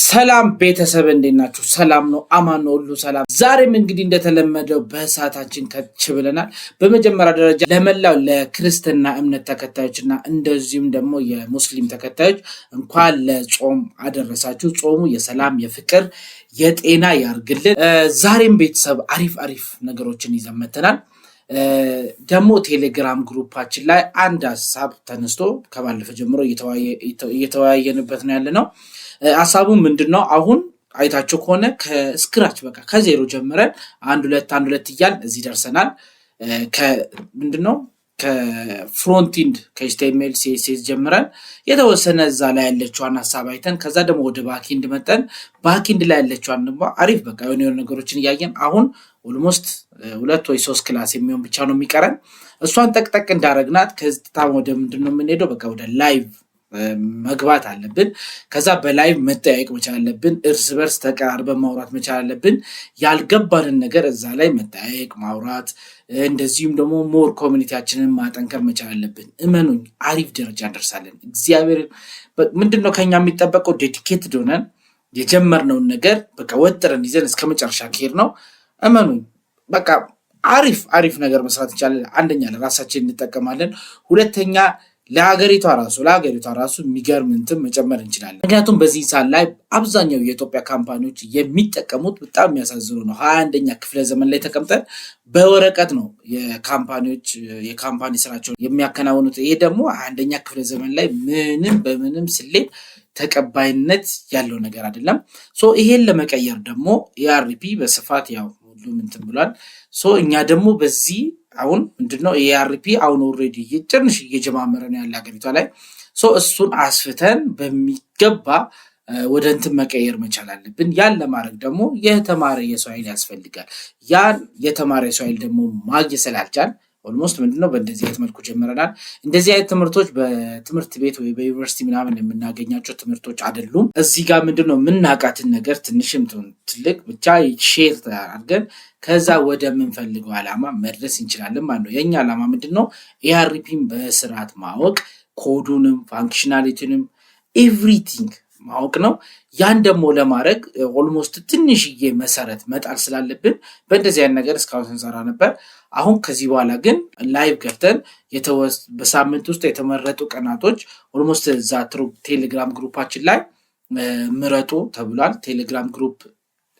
ሰላም ቤተሰብ እንዴት ናችሁ? ሰላም ነው፣ አማን ነው፣ ሁሉ ሰላም። ዛሬም እንግዲህ እንደተለመደው በሰዓታችን ከች ብለናል። በመጀመሪያ ደረጃ ለመላው ለክርስትና እምነት ተከታዮችና እንደዚሁም ደግሞ የሙስሊም ተከታዮች እንኳን ለጾም አደረሳችሁ። ጾሙ የሰላም የፍቅር የጤና ያርግልን። ዛሬም ቤተሰብ አሪፍ ነገሮችን ይዘን መጥተናል። ደግሞ ቴሌግራም ግሩፓችን ላይ አንድ ሀሳብ ተነስቶ ከባለፈ ጀምሮ እየተወያየንበት ነው ያለነው። ሀሳቡ ምንድነው? አሁን አይታችሁ ከሆነ ከስክራች በቃ ከዜሮ ጀምረን አንድ ሁለት እያል እዚህ ደርሰናል። ምንድነው ከፍሮንቲንድ ከኤችቲኤምኤል ሲኤስኤስ ጀምረን የተወሰነ እዛ ላይ ያለችዋን ሀሳብ አይተን ከዛ ደግሞ ወደ ባክኢንድ መጠን ባክኢንድ ላይ ያለችዋን ደግሞ አሪፍ በቃ የሆነ ነገሮችን እያየን አሁን ኦልሞስት 2 ወይ 3 ክላስ የሚሆን ብቻ ነው የሚቀረን። እሷን ጠቅጠቅ እንዳረግናት ከዝታ ወደ ምንድነው የምንሄደው? በቃ ወደ ላይቭ መግባት አለብን። ከዛ በላይቭ መጠያየቅ መቻል አለብን። እርስ በርስ ተቀራርበን ማውራት መቻል አለብን። ያልገባንን ነገር እዛ ላይ መጠያየቅ ማውራት፣ እንደዚሁም ደግሞ ሞር ኮሚኒቲያችንን ማጠንከር መቻል አለብን። እመኑኝ አሪፍ ደረጃ እንደርሳለን። እግዚአብሔር ምንድነው ከኛ የሚጠበቀው? ዴዲኬትድ ሆነን የጀመርነውን ነገር በቃ ወጥረን ይዘን እስከ መጨረሻ ከሄድ ነው እመኑኝ በቃ አሪፍ ነገር መስራት እንችላለን። አንደኛ ለራሳችን እንጠቀማለን። ሁለተኛ ለሀገሪቷ ራሱ የሚገርም እንትን መጨመር እንችላለን። ምክንያቱም በዚህ ሰዓት ላይ አብዛኛው የኢትዮጵያ ካምፓኒዎች የሚጠቀሙት በጣም የሚያሳዝኑ ነው። 21ኛ ክፍለ ዘመን ላይ ተቀምጠን በወረቀት ነው የካምፓኒ ስራቸውን የሚያከናውኑት። ይሄ ደግሞ 21ኛ ክፍለ ዘመን ላይ በምንም ስሌት ተቀባይነት ያለው ነገር አይደለም። ይሄን ለመቀየር ደግሞ ኤአርፒ በስፋት ያው ሁሉም እንትን ብሏል። እኛ ደግሞ በዚህ አሁን ምንድነው ኤአርፒ አሁን ኦልሬዲ ትንሽ እየጀማመረ ነው ያለ ሀገሪቷ ላይ። እሱን አስፍተን በሚገባ ወደ እንትን መቀየር መቻል አለብን። ያን ለማድረግ ደግሞ የተማረ የሰው ኃይል ያስፈልጋል። ያን የተማረ የሰው ኃይል ደግሞ ማግኘት ስላልቻል ኦልሞስት ምንድነው በእንደዚህ አይነት መልኩ ጀምረናል። እንደዚህ አይነት ትምህርቶች በትምህርት ቤት ወይ በዩኒቨርሲቲ ምናምን የምናገኛቸው ትምህርቶች አይደሉም። እዚህ ጋር ምንድነው የምናውቃትን ነገር ትንሽም ትልቅ ብቻ ሼር አድርገን ከዛ ወደ ምንፈልገው ዓላማ መድረስ እንችላለን ማለት ነው። የኛ ዓላማ ምንድነው? ኤአርፒን በስርዓት ማወቅ፣ ኮዱንም ፋንክሽናሊቲንም ኤቭሪቲንግ ማወቅ ነው። ያን ደግሞ ለማድረግ ኦልሞስት ትንሽዬ መሰረት መጣል ስላለብን በእንደዚህ አይነት ነገር እስካሁን ስንሰራ ነበር። አሁን ከዚህ በኋላ ግን ላይቭ ገብተን በሳምንት ውስጥ የተመረጡ ቀናቶች ኦልሞስት እዛ ቴሌግራም ግሩፓችን ላይ ምረጡ ተብሏል። ቴሌግራም ግሩፕ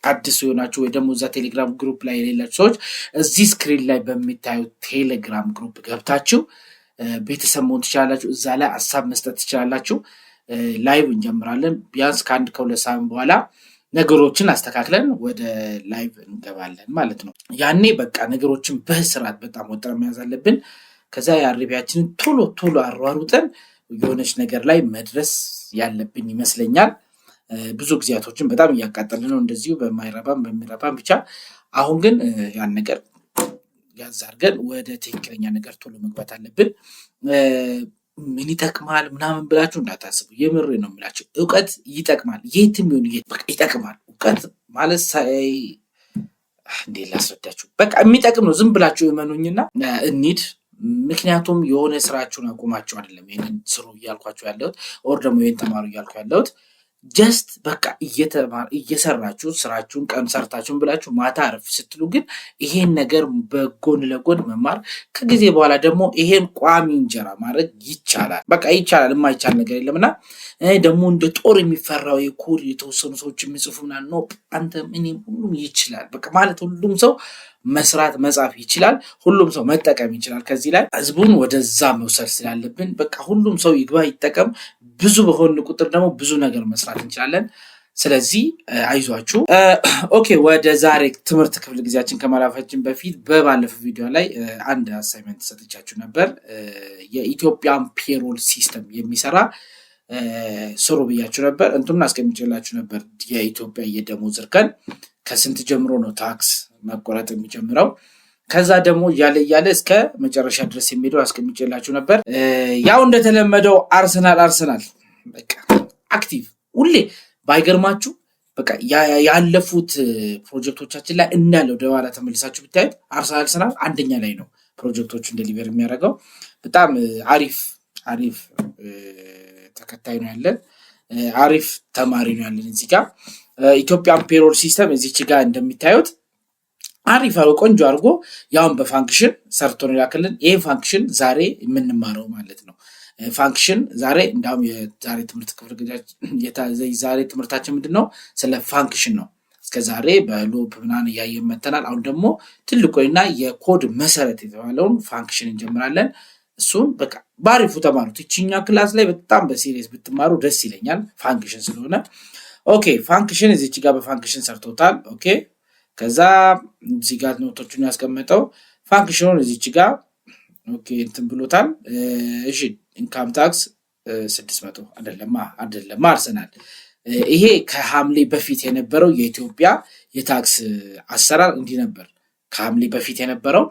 አዲስ የሆናችሁ ወይ ደግሞ እዛ ቴሌግራም ግሩፕ ላይ የሌላችሁ ሰዎች እዚህ ስክሪን ላይ በሚታዩት ቴሌግራም ግሩፕ ገብታችሁ ቤተሰብ መሆን ትችላላችሁ። እዛ ላይ ሀሳብ መስጠት ትችላላችሁ። ላይቭ እንጀምራለን። ቢያንስ ከ1-2 ሳምንት በኋላ ነገሮችን አስተካክለን ወደ ላይቭ እንገባለን ማለት ነው። ያኔ በቃ ነገሮችን በስርዓት በጣም ወጥረን መያዝ አለብን። ከዛ የአርቢያችንን ቶሎ አሯሩጠን የሆነች ነገር ላይ መድረስ ያለብን ይመስለኛል። ብዙ ጊዜያቶችን በጣም እያቃጠልን ነው እንደዚሁ በሚረባም ብቻ። አሁን ግን ያን ነገር ያዛርገን ወደ ትክክለኛ ነገር ቶሎ መግባት አለብን። ምን ይጠቅማል ምናምን ብላችሁ እንዳታስቡ። የምሬ ነው የምላችሁ። እውቀት ይጠቅማል። የትም ይሁን ይጠቅማል። እውቀት ማለት እንዴት ላስረዳችሁ? በቃ የሚጠቅም ነው። ዝም ብላችሁ እመኑኝና እንሂድ። ምክንያቱም የሆነ ስራችሁን አቁማችሁ አይደለም ይሄንን ስሩ እያልኳችሁ ያለሁት ኦር ደግሞ ይሄን ተማሩ እያልኩ ያለሁት። ጀስት በቃ እየሰራችሁ ስራችሁን ቀን ሰርታችሁን ብላችሁ ማታ አረፍ ስትሉ ግን ይሄን ነገር በጎን ለጎን መማር ከጊዜ በኋላ ደግሞ ይሄን ቋሚ እንጀራ ማድረግ ይቻላል። በቃ ይቻላል። የማይቻል ነገር የለምና ደግሞ እንደ ጦር የሚፈራው የኮድ የተወሰኑ ሰዎች የሚጽፉ ምናምን ነው። አንተም እኔም ሁሉም ይችላል። በቃ ማለት ሁሉም ሰው መስራት መጻፍ ይችላል። ሁሉም ሰው መጠቀም ይችላል። ከዚህ ላይ ህዝቡን ወደዛ መውሰድ ስላለብን በቃ ሁሉም ሰው ይግባ ይጠቀም። ብዙ በሆን ቁጥር ደግሞ ብዙ ነገር መስራት እንችላለን። ስለዚህ አይዟችሁ። ኦኬ፣ ወደ ዛሬ ትምህርት ክፍል ጊዜያችን ከማለፋችን በፊት በባለፈው ቪዲዮ ላይ አንድ አሳይመንት ሰጥቻችሁ ነበር። የኢትዮጵያን ፔሮል ሲስተም የሚሰራ ስሩ ብያችሁ ነበር። እንትምን አስቀምጬላችሁ ነበር። የኢትዮጵያ የደሞዝ እርከን ከስንት ጀምሮ ነው ታክስ መቆረጥ የሚጀምረው? ከዛ ደግሞ እያለ እስከ መጨረሻ ድረስ የሚሄደው አስቀምጬላችሁ ነበር። ያው እንደተለመደው አርሰናል በቃ አክቲቭ ሁሌ ባይገርማችሁ በቃ ያለፉት ፕሮጀክቶቻችን ላይ እናለው ደዋላ ተመልሳችሁ ብታዩት አርሰናል አንደኛ ላይ ነው ፕሮጀክቶቹን ዴሊቨር የሚያደርገው። በጣም አሪፍ ተከታይ ነው ያለን። አሪፍ ተማሪ ነው ያለን እዚህ ጋር። ኢትዮጵያን ፔሮል ሲስተም እዚች ጋር እንደሚታዩት አሪፍ ቆንጆ አድርጎ ያውን በፋንክሽን ሰርቶ ነው ያከልን። ይሄ ፋንክሽን ዛሬ የምንማረው ማለት ነው። ፋንክሽን ዛሬ እንዳውም የዛሬ ትምህርት ክፍል ዛሬ ትምህርታችን ምንድነው? ስለ ፋንክሽን ነው። እስከ ዛሬ በሉፕ ምናምን እያየን መተናል። አሁን ደግሞ ትልቁና የኮድ መሰረት የተባለውን ፋንክሽን እንጀምራለን። እሱን በቃ ባሪፉ ተማሩት። እቺኛ ክላስ ላይ በጣም በሲሪየስ ብትማሩ ደስ ይለኛል፣ ፋንክሽን ስለሆነ። ኦኬ ፋንክሽን እዚች ጋር በፋንክሽን ሰርቶታል። ኦኬ ከዛ እዚህ ጋር ኖቶቹን ያስቀመጠው ፋንክሽኑን እዚች ጋር ኦኬ እንትን ብሎታል። እሺ ኢንካም ታክስ 600 አይደለም አርሰናል። ይሄ ከሐምሌ በፊት የነበረው የኢትዮጵያ የታክስ አሰራር እንዲህ ነበር። ከሐምሌ በፊት የነበረው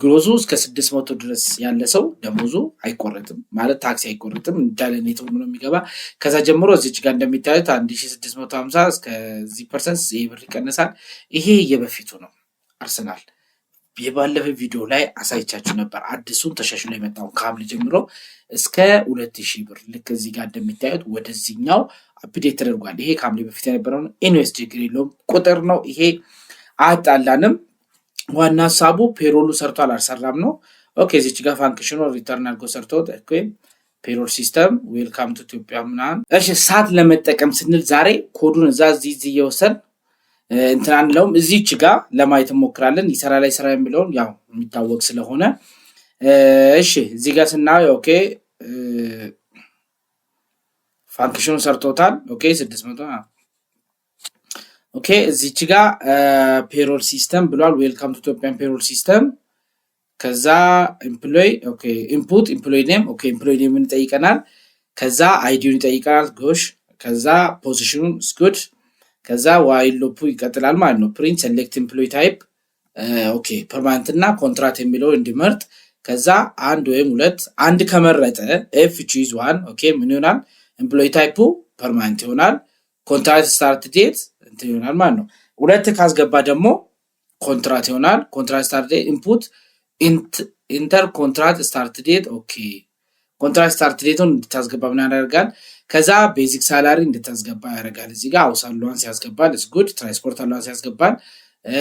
ግሮዙ እስከ 600 ድረስ ያለ ሰው ደሞዙ አይቆረጥም ማለት ታክስ አይቆረጥም እንዳለ ኔትወርክ ነው የሚገባ። ከዛ ጀምሮ እዚች ጋር እንደሚታዩት 1650 እስከዚህ ፐርሰንት ይብር ይቀነሳል። ይሄ የበፊቱ ነው። አርሰናል የባለፈ ቪዲዮ ላይ አሳይቻችሁ ነበር። አዲሱን ተሻሽሎ የመጣው ከሐምሌ ጀምሮ እስከ 2000 ብር ልክ እዚህ ጋር እንደሚታዩት ወደዚህኛው አፕዴት ተደርጓል። ይሄ ከሐምሌ በፊት የነበረው ነው። ኢንቨስት ችግር የለውም ቁጥር ነው። ይሄ አጣላንም ዋና ሀሳቡ ፔሮሉ ሰርቷል አልሰራም ነው። ኦኬ እዚች ጋር ፋንክሽኑ ሪተርን አድርጎ ሰርቶት ኦኬ ፔሮል ሲስተም ዌልካም ቱ ኢትዮጵያ ምናምን። እሺ ሳት ለመጠቀም ስንል ዛሬ ኮዱን እዛ እዚህ እየወሰን እንትን አንለውም። እዚች ጋር ለማየት እንሞክራለን። ይሰራ ላይ ስራ የሚለውን ያው የሚታወቅ ስለሆነ እሺ እዚህ ጋር ስናየው ኦኬ ፋንክሽኑ ሰርቶታል። ኦኬ 600 ኦኬ እዚች ጋር ፔሮል ሲስተም ብሏል። ዌልካም ቱ ኢትዮጵያን ፔሮል ሲስተም። ከዛ ኤምፕሎይ ኦኬ ኢንፑት ኤምፕሎይ ኔም ኦኬ ኤምፕሎይ ኔም እንጠይቀናል። ከዛ አይዲውን ይጠይቀናል ጎሽ። ከዛ ፖዚሽኑን ስኩድ። ከዛ ዋይል ሉፑ ይቀጥላል ማለት ነው። ፕሪንት ሴሌክት ኤምፕሎይ ታይፕ ኦኬ ፐርማነንት እና ኮንትራክት የሚለው እንዲመርጥ። ከዛ አንድ ወይም ሁለት አንድ ከመረጠ ኤፍ ቹዝ ዋን ኦኬ ምን ይሆናል? ኤምፕሎይ ታይፑ ፐርማነንት ይሆናል። ኮንትራክት ስታርት ዴት እንትን ይሆናል ማለት ነው። ሁለት ካስገባ ደግሞ ኮንትራክት ይሆናል። ኮንትራክት ስታርት ዴት ኢንፑት ኢንተር ኮንትራክት ስታርት ዴት ኦኬ ኮንትራክት ስታርት ዴቱን እንድታስገባ ምን ያደርጋል? ከዛ ቤዚክ ሳላሪ እንድታስገባ ያደርጋል። እዚህ ጋር ሃውስ አላዋንስ ያስገባል። እስ ጉድ ትራንስፖርት አላዋንስ ያስገባል።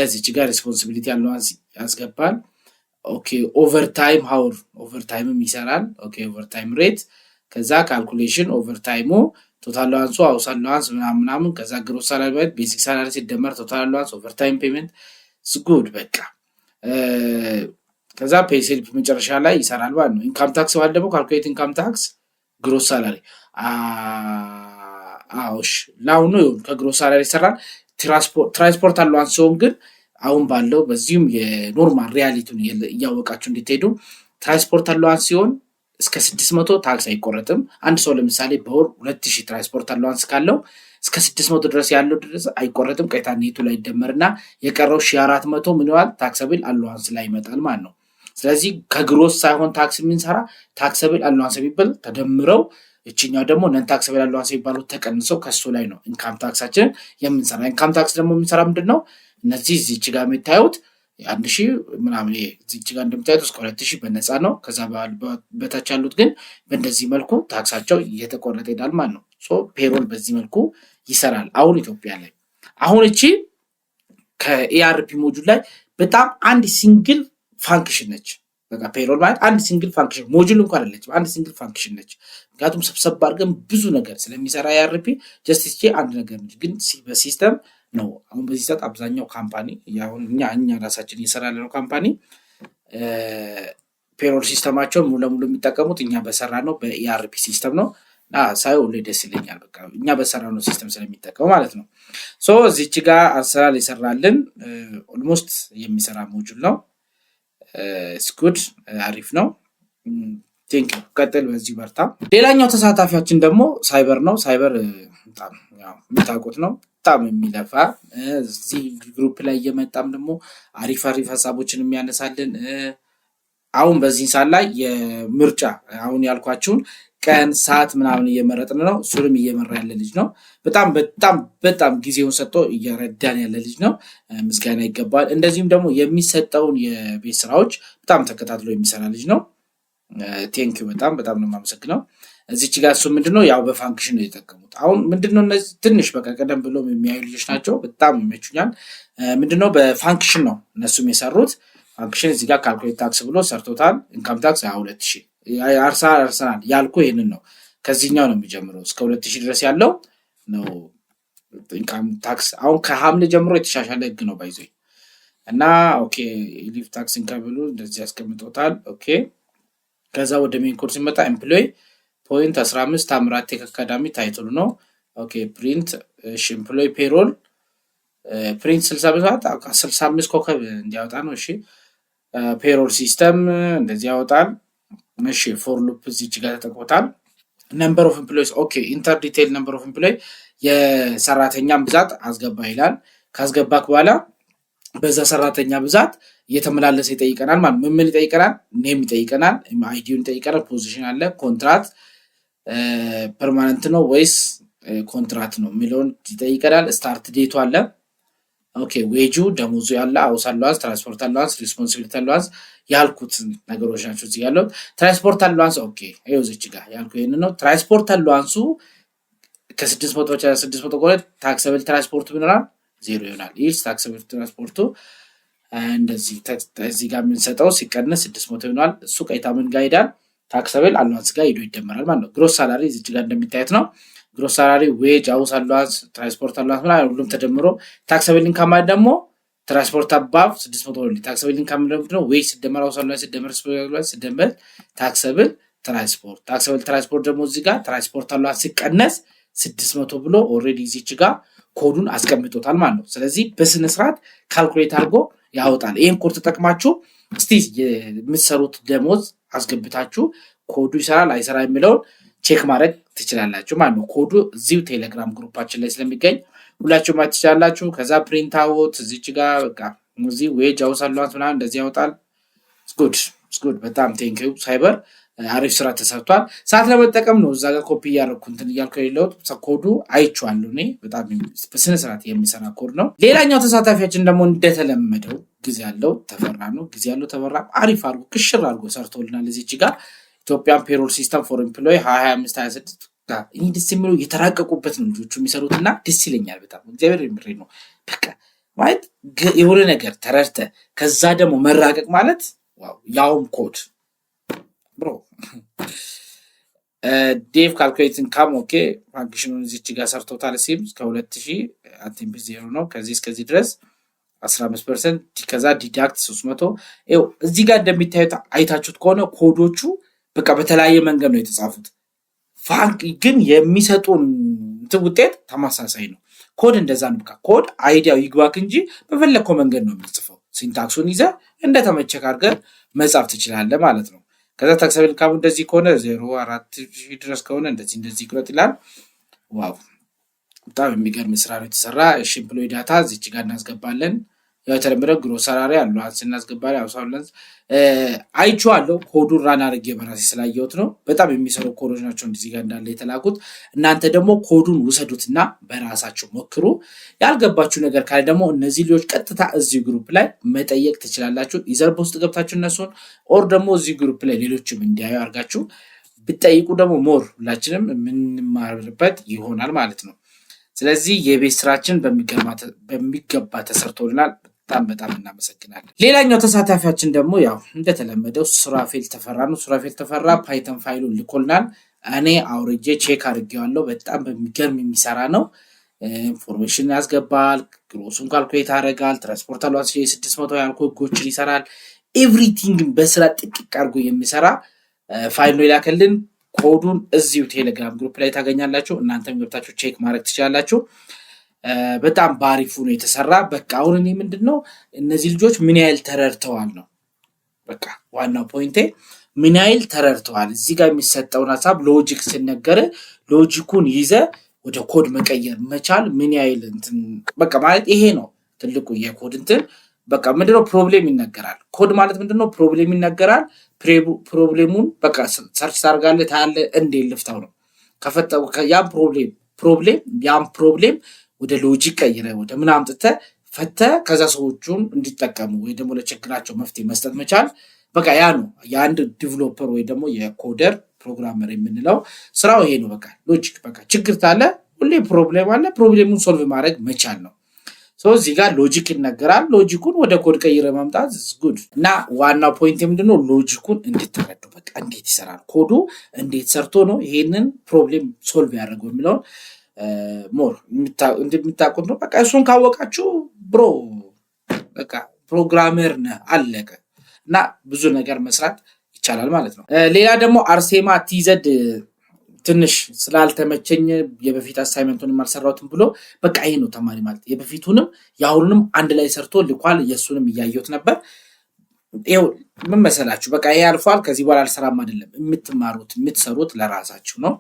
እዚች ጋር ሪስፖንሲቢሊቲ አላዋንስ ያስገባል። ኦኬ ኦቨርታይም ሃውር ኦቨርታይምም ይሰራል። ኦኬ ኦቨርታይም ሬት። ከዛ ካልኩሌሽን ኦቨርታይሙ ቶታል አላዋንሱ ሃውስ አላዋንስ ምናምን ከዛ ግሮስ ሳላሪ ማለት ቤዚክ ሳላሪ ሲደመር ቶታል አላዋንስ ኦቨርታይም ፔመንት እስ ጉድ በቃ ከዛ ፔይ ስሊፕ መጨረሻ ላይ ይሰራል ማለት ነው። ኢንካም ታክስ ማለት ደግሞ ካልኩሌት ኢንካም ታክስ ግሮስ ሳላሪ አውሽ ላው ነው ከግሮስ ሳላሪ ይሰራል። ትራንስፖርት አላዋንስ ሲሆን ግን አሁን ባለው በዚህም የኖርማል ሪያሊቲውን እያወቃችሁ እንድትሄዱ ትራንስፖርት አላዋንስ ሲሆን እስከ 600 ታክስ አይቆረጥም። አንድ ሰው ለምሳሌ በወር 2000 ትራንስፖርት አላዋንስ ካለው እስከ 600 ድረስ ያለው ድረስ አይቆረጥም። ቀይታ ኔቱ ላይ ይደመርና የቀረው 1400 ምን ይሆናል? ታክሰብል አላዋንስ ላይ ይመጣል ማለት ነው። ስለዚህ ከግሮስ ሳይሆን ታክስ የምንሰራ ታክሰብል አላዋንስ ቢባል ተደምረው እቺኛው ደግሞ ነን ታክሰብል አላዋንስ ይባሉ ተቀንሰው ከሱ ላይ ነው ኢንካም ታክሳችን የምንሰራ። ኢንካም ታክስ ደግሞ የምንሰራ ምንድነው? እነዚህ እዚች ጋር የምታዩት 1000 ምናምን ይሄ እዚች ጋር እንደምታዩት እስከ 2000 በነፃ ነው። ከዛ በታች ያሉት ግን በእንደዚህ መልኩ ታክሳቸው እየተቆረጠ ይላል ማለት ነው። ሶ ፔሮል በዚህ መልኩ ይሰራል አሁን ኢትዮጵያ ላይ። አሁን እቺ ከኤአርፒ ሞጁል ላይ በጣም አንድ ሲንግል ፋንክሽን ነች። በቃ ፔሮል ማለት አንድ ሲንግል ፋንክሽን ሞጁል እንኳን አይደለችም፣ አንድ ሲንግል ፋንክሽን ነች። ምክንያቱም ሰብሰብ አድርገን ብዙ ነገር ስለሚሰራ ኤአርፒ ጀስት እቺ አንድ ነገር ነች፣ ግን በሲስተም ነው። አሁን በዚህ ሰዓት አብዛኛው ካምፓኒ ያው እኛ ራሳችን እየሰራን ነው ካምፓኒ ፔሮል ሲስተማቸውን ሙሉ ለሙሉ የሚጠቀሙት እኛ በሰራ ነው በኤአርፒ ሲስተም ነው። ሳይው ደስ ይለኛል በቃ እኛ በሰራ ነው ሲስተም ስለሚጠቀሙ ማለት ነው። ሶ እዚች ጋር አሰራር ይሰራልን ኦልሞስት የሚሰራ ሞጁል ነው። ስኩድ አሪፍ ነው። ቲንክ ቀጥል በዚህ በርታ። ሌላኛው ተሳታፊያችን ደግሞ ሳይበር ነው። ሳይበር በጣም ያው የምታውቁት ነው። በጣም የሚለፋ እዚህ ግሩፕ ላይ እየመጣም ደግሞ አሪፍ ሀሳቦችን የሚያነሳልን አሁን በዚህ ሰዓት ላይ የምርጫ አሁን ያልኳችሁን ቀን ሰዓት ምናምን እየመረጥን ነው። እሱንም እየመራ ያለ ልጅ ነው። በጣም በጣም በጣም ጊዜውን ሰጥቶ እየረዳን ያለ ልጅ ነው። ምስጋና ይገባል። እንደዚሁም ደግሞ የሚሰጠውን የቤት ስራዎች በጣም ተከታትሎ የሚሰራ ልጅ ነው። ቴንኪው በጣም በጣም ነው የማመሰግነው። እዚች ጋር እሱ ምንድነው ያው በፋንክሽን ነው የተጠቀሙት። አሁን ምንድነው እነዚህ ትንሽ በቃ ቀደም ብሎ የሚያዩ ልጆች ናቸው፣ በጣም ይመቹኛል። ምንድነው በፋንክሽን ነው እነሱም የሰሩት። ፋንክሽን እዚህ ጋር ካልኩሌት ታክስ ብሎ ሰርቶታል። ኢንካም ታክስ 22000 አርሰናል ያልኩ ይሄንን ነው። ከዚህኛው ነው የሚጀምረው እስከ 2000 ድረስ ያለው ነው ኢንካም ታክስ። አሁን ከሐምሌ ጀምሮ የተሻሻለ ህግ ነው ባይዘይ እና ኦኬ ሊቭ ታክስ ኢንካም ብሎ እንደዚህ ያስቀምጦታል። ኦኬ ከዛ ወደ ሜን ኮርስ ሲመጣ ኤምፕሎይ ፖይንት 15 ታምራት ቴክ አካዳሚ ታይትሉ ነው። ኦኬ ፕሪንት እሺ ኤምፕሎይ ፔሮል ፕሪንት 65 ኮከብ እንዲያወጣ ነው። እሺ ፔሮል ሲስተም እንደዚህ ያወጣል። እሺ ፎር ሉፕ እዚህ ጋር ተጠቅሞታል። ነምበር ኦፍ ኤምፕሎይስ ኦኬ ኢንተር ዲቴይል ነምበር ኦፍ ኤምፕሎይ የሰራተኛም ብዛት አስገባ ይላል። ካስገባክ በኋላ በዛ ሰራተኛ ብዛት እየተመላለሰ ይጠይቀናል ማለት ምን ይጠይቀናል? ኔም ይጠይቀናል፣ አይዲውን ይጠይቀናል፣ ፖዚሽን አለ፣ ኮንትራክት ፐርማነንት ነው ወይስ ኮንትራክት ነው የሚለውን ይጠይቀናል። ስታርት ዴቱ አለ። ኦኬ ዌጁ ደሞዙ ያለ አውስ አላዋንስ፣ ትራንስፖርት አላዋንስ፣ ሪስፖንሲቢሊቲ አላዋንስ ያልኩት ነገሮች ናቸው እዚህ ያለው። ትራንስፖርት አላዋንስ ኦኬ ይኸው እዚህ ጋር ያልኩ ይሄን ነው። ትራንስፖርት አላዋንሱ ከ600 ቆለ ታክሰብል ትራንስፖርት ብንራል 0 ይሆናል። ይህ ታክሰብል ትራንስፖርቱ እንደዚህ እዚህ ጋር የምንሰጠው ሲቀነስ 600 ይሆናል። እሱ ቀይታ ምን ጋር ይሄዳል? ታክሰብል አላዋንስ ጋር ሄዶ ይደመራል ማለት ነው። ግሮስ ሳላሪ እዚህ ጋር እንደሚታዩት ነው። ግሮስ ሳላሪ ዌጅ አውስ አላዋንስ ትራንስፖርት አላዋንስ ማለት ሁሉም ተደምሮ ታክሰብል ኢንካም ማለት ደግሞ ትራንስፖርት አባብ 600 ነው። ታክሰብል ኢንካም ደግሞ ዌጅ ሲደመር አውስ አላዋንስ ሲደመር ሲደመር ታክሰብል ትራንስፖርት ደግሞ እዚህ ጋር ትራንስፖርት አላዋንስ ሲቀነስ 600 ብሎ ኦሬዲ እዚች ጋር ኮዱን አስቀምጦታል ማለት ነው። ስለዚህ በስነ ስርዓት ካልኩሌት አድርጎ ያወጣል። ይሄን ኮድ ተጠቅማችሁ እስቲ የምትሰሩት ደሞዝ አስገብታችሁ ኮዱ ይሰራል አይሰራ የሚለውን ቼክ ማድረግ ትችላላችሁ ማለት ነው። ኮዱ እዚሁ ቴሌግራም ግሩፓችን ላይ ስለሚገኝ ሁላችሁም ማየት ትችላላችሁ። ከዛ ፕሪንት አውት እዚች ጋር በቃ እዚህ ዌጅ አውስ አላዋንስ ምናምን እንደዚህ ያወጣል። ጉድ በጣም ቴንኪው ሳይበር አሪፍ ስራ ተሰርቷል። ሰዓት ለመጠቀም ነው እዛ ጋር ኮፒ እያደረኩ እንትን እያልኩ የሌለው ኮዱ አይቼዋለሁ እኔ በጣም በስነ ስርዓት የሚሰራ ኮድ ነው። ሌላኛው ተሳታፊያችን ደግሞ እንደተለመደው ጊዜ ያለው ተፈራ ነው። ጊዜ ያለው ተፈራ አሪፍ አድርጎ ክሽር አድርጎ ሰርቶልናል። እዚች ጋር ኢትዮጵያን ፔሮል ሲስተም ፎር ኤምፕሎይ 2526 ጋር ይህ ደስ የሚለው የተራቀቁበት ነው ልጆቹ የሚሰሩትና ደስ ይለኛል በጣም እግዚአብሔር ይምሬ ነው። በቃ ማለት የሆነ ነገር ተረድተ ከዛ ደግሞ መራቀቅ ማለት ዋው ያውም ኮድ ብሮ ዴቭ ካልኩሌት ኢንካም ኦኬ ፋንክሽኑን እዚች ጋር ሰርቶታል። ሲም እስከ 2000 አቲምፕ 0 ነው። ከዚህ እስከዚህ ድረስ 15% ከዛ ዲዳክት 300 ይኸው እዚህ ጋር እንደሚታዩት አይታችሁት ከሆነ ኮዶቹ በቃ በተለያየ መንገድ ነው የተጻፉት። ፋንክ ግን የሚሰጡን ውጤት ተመሳሳይ ነው። ኮድ እንደዛ ነው። በቃ ኮድ አይዲያው ይግባክ እንጂ በፈለከው መንገድ ነው የምትጽፈው። ሲንታክሱን ይዘህ እንደተመቸህ አድርገህ መጻፍ ትችላለህ ማለት ነው። ከዛ ታክሰብል ኢንካም እንደዚህ ከሆነ 04000 ድረስ ከሆነ እንደዚህ ይቅረጥ ይላል። ዋው በጣም የሚገርም ስራ ነው የተሰራ። እሺ ኤምፕሎይ ዳታ እዚች ጋር እናስገባለን። ያው የተለመደው ግሮስ ሳላሪ አላዋንስ እናስገባለን። አውስ አላዋንስ አይቼዋለሁ። ኮዱን ራን አድርጌ በራሴ ስላየሁት ነው። በጣም የሚሰሩ ኮዶች ናቸው እንደዚህ ጋር እንዳለ የተላኩት። እናንተ ደግሞ ኮዱን ውሰዱትና በራሳችሁ ሞክሩ። ያልገባችሁ ነገር ካለ ደግሞ እነዚህ ልጆች ቀጥታ እዚህ ግሩፕ ላይ መጠየቅ ትችላላችሁ። ኢዘርብ ውስጥ ገብታችሁ እነሱን ኦር ደግሞ እዚህ ግሩፕ ላይ ሌሎችም እንዲያዩ አድርጋችሁ ብትጠይቁ ደግሞ ሞር ሁላችንም የምንማርበት ይሆናል ማለት ነው። ስለዚህ የቤት ስራችን በሚገባ ተሰርቶልናል። በጣም እናመሰግናለን። ሌላኛው ተሳታፊያችን ደግሞ ያው እንደተለመደው ሱራፌል ተፈራ ነው። ሱራፌል ተፈራ ፓይተን ፋይሉን ልኮልናል። እኔ አውርጄ ቼክ አድርጌዋለሁ። በጣም በሚገርም የሚሰራ ነው። ኢንፎርሜሽን ያስገባል፣ ግሮሱን ካልኩሌት ያደርጋል፣ ትራንስፖርት አላዋንስ 600 ያልኩ ህጎችን ይሰራል። ኤቭሪቲንግ በስራ ጥቅቅ አድርጎ የሚሰራ ፋይል ነው ይላከልን። ኮዱን እዚሁ ቴሌግራም ግሩፕ ላይ ታገኛላችሁ። እናንተም ገብታችሁ ቼክ ማድረግ ትችላላችሁ። በጣም ባሪፉ ነው የተሰራ። በቃ አሁን እኔ ምንድነው እነዚህ ልጆች ምን ያህል ተረድተዋል ነው በቃ ዋናው ፖይንቴ። ምን ያህል ተረድተዋል እዚህ ጋር የሚሰጠውን ሐሳብ ሎጂክ ሲነገር ሎጂኩን ይዘ ወደ ኮድ መቀየር መቻል ምን ያህል እንትን በቃ ማለት ይሄ ነው ትልቁ የኮድ እንትን በቃ ምንድነው ፕሮብሌም ይነገራል። ኮድ ማለት ምንድነው ፕሮብሌም ይነገራል። ፕሮብሌሙን በቃ ሰርች ታርጋለህ ታያለህ እንዴ ልፍታው ነው ከፈጠው ያ ፕሮብሌም ወደ ሎጂክ ቀይረ ወደ ምን አምጥተህ ፈተህ ከዛ ሰዎቹን እንዲጠቀሙ ወይ ደግሞ ለችግራቸው መፍትሄ መስጠት መቻል በቃ ያ ነው የአንድ ዲቨሎፐር ወይ ደግሞ የኮደር ፕሮግራመር የምንለው ስራው ይሄ ነው። በቃ ሎጂክ በቃ ችግር ታለ ሁሌ ፕሮብሌም አለ፣ ፕሮብሌሙን ሶልቭ ማድረግ መቻል ነው። እዚህ ጋር ሎጂክ ይነገራል። ሎጂኩን ወደ ኮድ ቀይረ ማምጣት ጉድ እና ዋናው ፖይንት ምንድነው ሎጂኩን እንድትረዱ በቃ እንዴት ይሰራል ኮዱ እንዴት ሰርቶ ነው ይሄንን ፕሮብሌም ሶልቭ ያደርገው የሚለው ሞር እንደምታውቁት ነው። በቃ እሱን ካወቃችሁ ብሮ በቃ ፕሮግራመር ነህ አለቀ እና ብዙ ነገር መስራት ይቻላል ማለት ነው። ሌላ ደግሞ አርሴማ ቲዘድ ትንሽ ስላልተመቸኝ የበፊት አሳይመንቱንም አልሰራሁትም ብሎ በቃ ይሄ ነው ተማሪ ማለት የበፊቱንም ያሁኑንም አንድ ላይ ሰርቶ ልኳል። የሱንም እያየሁት ነበር። ይሄው ምን መሰላችሁ በቃ ይሄ አልፏል። ከዚህ በኋላ አልሰራም አይደለም፣ የምትሰሩት ለራሳችሁ ነው።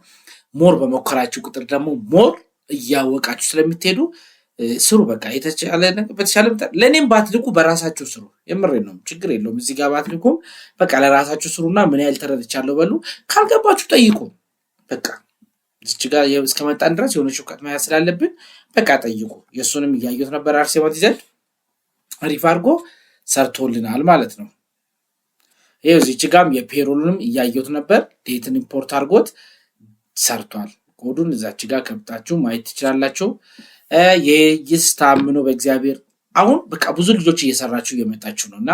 ሞር በመከራችሁ ቁጥር ደግሞ ሞር እያወቃችሁ ስለምትሄዱ ስሩ። በቃ በተቻለ ለኔም ባትልኩ በራሳችሁ ስሩ። የምሬን ነው፣ ችግር የለውም። እዚህ ጋር ባትልኩም በቃ ለራሳችሁ ስሩና ምን ያህል ተረድቻለሁ በሉ። ካልገባችሁ ጠይቁ። በቃ እዚህ ጋር እስከመጣን ድረስ የሆነ ሹካት ማያ ስላለብን በቃ ጠይቁ። የሱንም እያየሁት ነበር። አርሴማ ቲዘድ አሪፍ አድርጎ ሰርቶልናል ማለት ነው። ይሄው እዚህ ጋርም የፔሮሉንም እያየሁት ነበር። ዴትን ኢምፖርት አድርጎት ሰርቷል። ኮዱን እዛች ጋር ከብታችሁ ማየት ትችላላችሁ። ይስታምኑ በእግዚአብሔር። አሁን በቃ ብዙ ልጆች እየሰራችሁ እየመጣችሁ ነውና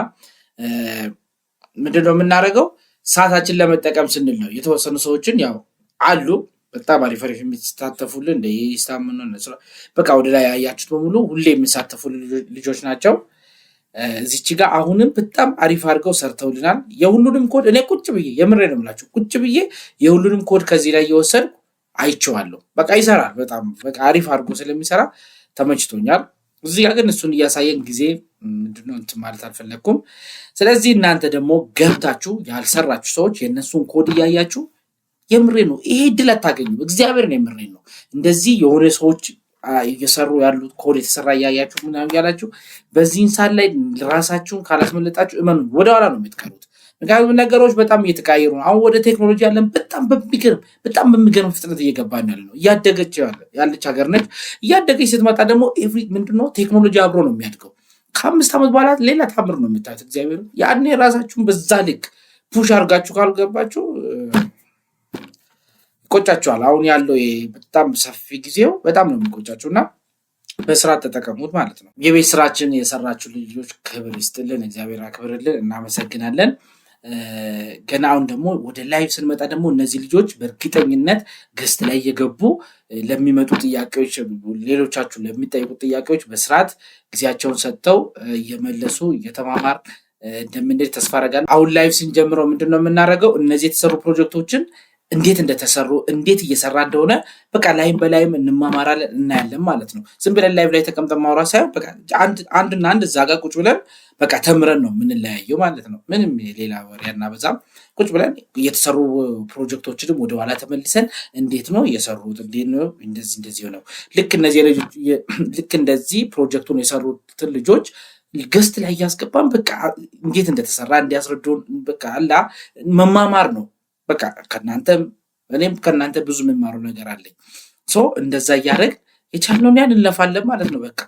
ምንድነው የምናደርገው? ሰዓታችን ለመጠቀም ስንል ነው። የተወሰኑ ሰዎችን ያው አሉ በጣም አሪፍ የሚሳተፉልን እንደ ይስታምኑ ነው። በቃ ወደ ላይ ያያችሁት በሙሉ ሁሌ የሚሳተፉ ልጆች ናቸው። እዚች ጋር አሁንም በጣም አሪፍ አድርገው ሰርተውልናል። የሁሉንም ኮድ እኔ ቁጭ ብዬ የምሬ ነው የምላችሁ ቁጭ ብዬ የሁሉንም ኮድ ከዚህ ላይ እየወሰድኩ አይቼዋለሁ። በቃ ይሰራል። በጣም በቃ አሪፍ አድርጎ ስለሚሰራ ተመችቶኛል። እዚህ ጋር ግን እሱን እያሳየን ጊዜ ምንድነው እንትን ማለት አልፈለኩም። ስለዚህ እናንተ ደግሞ ገብታችሁ ያልሰራችሁ ሰዎች የነሱን ኮድ እያያችሁ የምሬ ነው ይሄ ድል አታገኙ። እግዚአብሔር ነው የምሬ ነው። እንደዚህ የሆነ ሰዎች እየሰሩ ያሉት ኮድ የተሰራ እያያችሁ ምናምን ያላችሁ በዚህን ሰዓት ላይ ራሳችሁን ካላስመለጣችሁ እመኑ ወደኋላ ነው የምትቀሩት። ምክንያቱም ነገሮች በጣም እየተቀያየሩ ነው። አሁን ወደ ቴክኖሎጂ ያለን በጣም በሚገርም ፍጥነት እየገባን ያለ ነው። እያደገች ያለች ሀገር ነች። እያደገች ስትመጣ ደግሞ ምንድነው ቴክኖሎጂ አብሮ ነው የሚያድገው። ከ5 ዓመት በኋላ ሌላ ታምር ነው የምታዩት። እግዚአብሔር ያኔ ራሳችሁን በዛ ልክ ፑሽ አድርጋችሁ ካልገባችሁ ይቆጫችኋል። አሁን ያለው በጣም ሰፊ ጊዜው በጣም ነው የሚቆጫችሁና በስርዓት ተጠቀሙት ማለት ነው። የቤት ስራችን የሰራችሁ ልጆች ክብር ይስጥልን፣ እግዚአብሔር አክብርልን፣ እናመሰግናለን። ገና አሁን ደግሞ ወደ ላይቭ ስንመጣ ደግሞ እነዚህ ልጆች በእርግጠኝነት ገስት ላይ እየገቡ ለሚመጡ ጥያቄዎች ሌሎቻችሁ ለሚጠይቁ ጥያቄዎች በስርዓት ጊዜያቸውን ሰጥተው እየመለሱ እየተማማር እንደምንሄድ ተስፋ አደርጋለሁ። አሁን ላይቭ ስንጀምረው ምንድነው የምናደርገው? እነዚህ የተሰሩ ፕሮጀክቶችን እንዴት እንደተሰሩ እንዴት እየሰራ እንደሆነ በቃ ላይም በላይም እንማማራለን እናያለን ማለት ነው። ዝም ብለን ላይቭ ላይ ተቀምጠን ማውራት ሳይሆን በቃ አንድና አንድ እዛ ጋር ቁጭ ብለን በቃ ተምረን ነው የምንለያየው ማለት ነው። ምንም ሌላ ወሬ አናበዛም። ቁጭ ብለን የተሰሩ ፕሮጀክቶችንም ወደ ኋላ ተመልሰን እንዴት ነው የሰሩት እንዴት ነው እንደዚህ ነው ልክ እንደዚህ ፕሮጀክቱን የሰሩትን ልጆች ገስት ላይ እያስገባን በቃ እንዴት እንደተሰራ እንዲያስረዱን በቃ አላ መማማር ነው። በቃ እኔም ከእናንተ ብዙ የምማረው ነገር አለኝ። እንደዛ እያደረግ የቻልነውን ያን እንለፋለን ማለት ነው። በቃ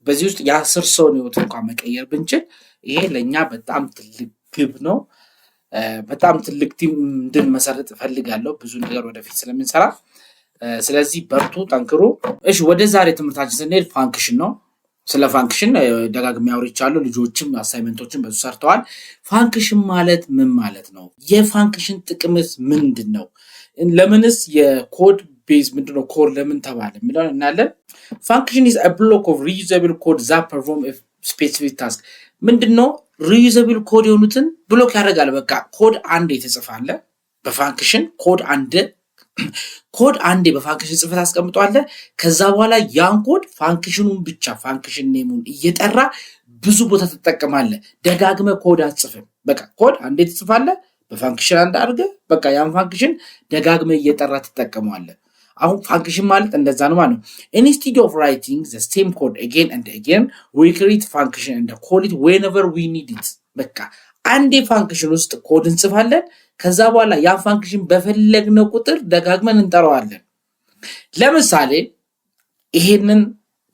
በዚህ ውስጥ የ10 ሰውን ህይወት እንኳን መቀየር ብንችል ይሄ ለእኛ በጣም ትልቅ ግብ ነው። በጣም ትልቅ ቲም እንድንመሰርት እፈልጋለሁ ብዙ ነገር ወደፊት ስለምንሰራ። ስለዚህ በርቱ፣ ጠንክሩ። እሺ ወደ ዛሬ ትምህርታችን ስንሄድ ፋንክሽን ነው። ስለ ፋንክሽን ደጋግሜ አውርቻለሁ። ልጆችም አሳይመንቶችን በሱ ሰርተዋል። ፋንክሽን ማለት ምን ማለት ነው? የፋንክሽን ጥቅምስ ምንድነው? ለምንስ የኮድ ቤዝ ምንድነው? ኮድ ለምን ተባለ የሚለው እናያለን። ፋንክሽን is a block of reusable code that perform a specific task። ምንድነው? reusable ኮድ የሆኑትን ብሎክ ያደርጋል። በቃ ኮድ አንዴ የተጽፋለ በፋንክሽን ኮድ አንዴ በፋንክሽን ጽፈት አስቀምጧል። ከዛ በኋላ ያን ኮድ ፋንክሽኑን ብቻ ፋንክሽን ኔሙን እየጠራ ብዙ ቦታ ተጠቀማለ። ደጋግመ ኮድ አትጽፍም። በቃ ኮድ አንዴ ትጽፋለ በፋንክሽን አንድ አድርገ በቃ ያን ፋንክሽን ደጋግመ እየጠራ ተጠቀመዋለ። አሁን ፋንክሽን ማለት እንደዛ ነው ማለት ነው። Instead of writing the same code again and again, we create function and call it whenever we need it። በቃ አንዴ ፋንክሽን ውስጥ ኮድ እንጽፋለን። ከዛ በኋላ ያ ፋንክሽን በፈለግነው ቁጥር ደጋግመን እንጠራዋለን። ለምሳሌ ይሄንን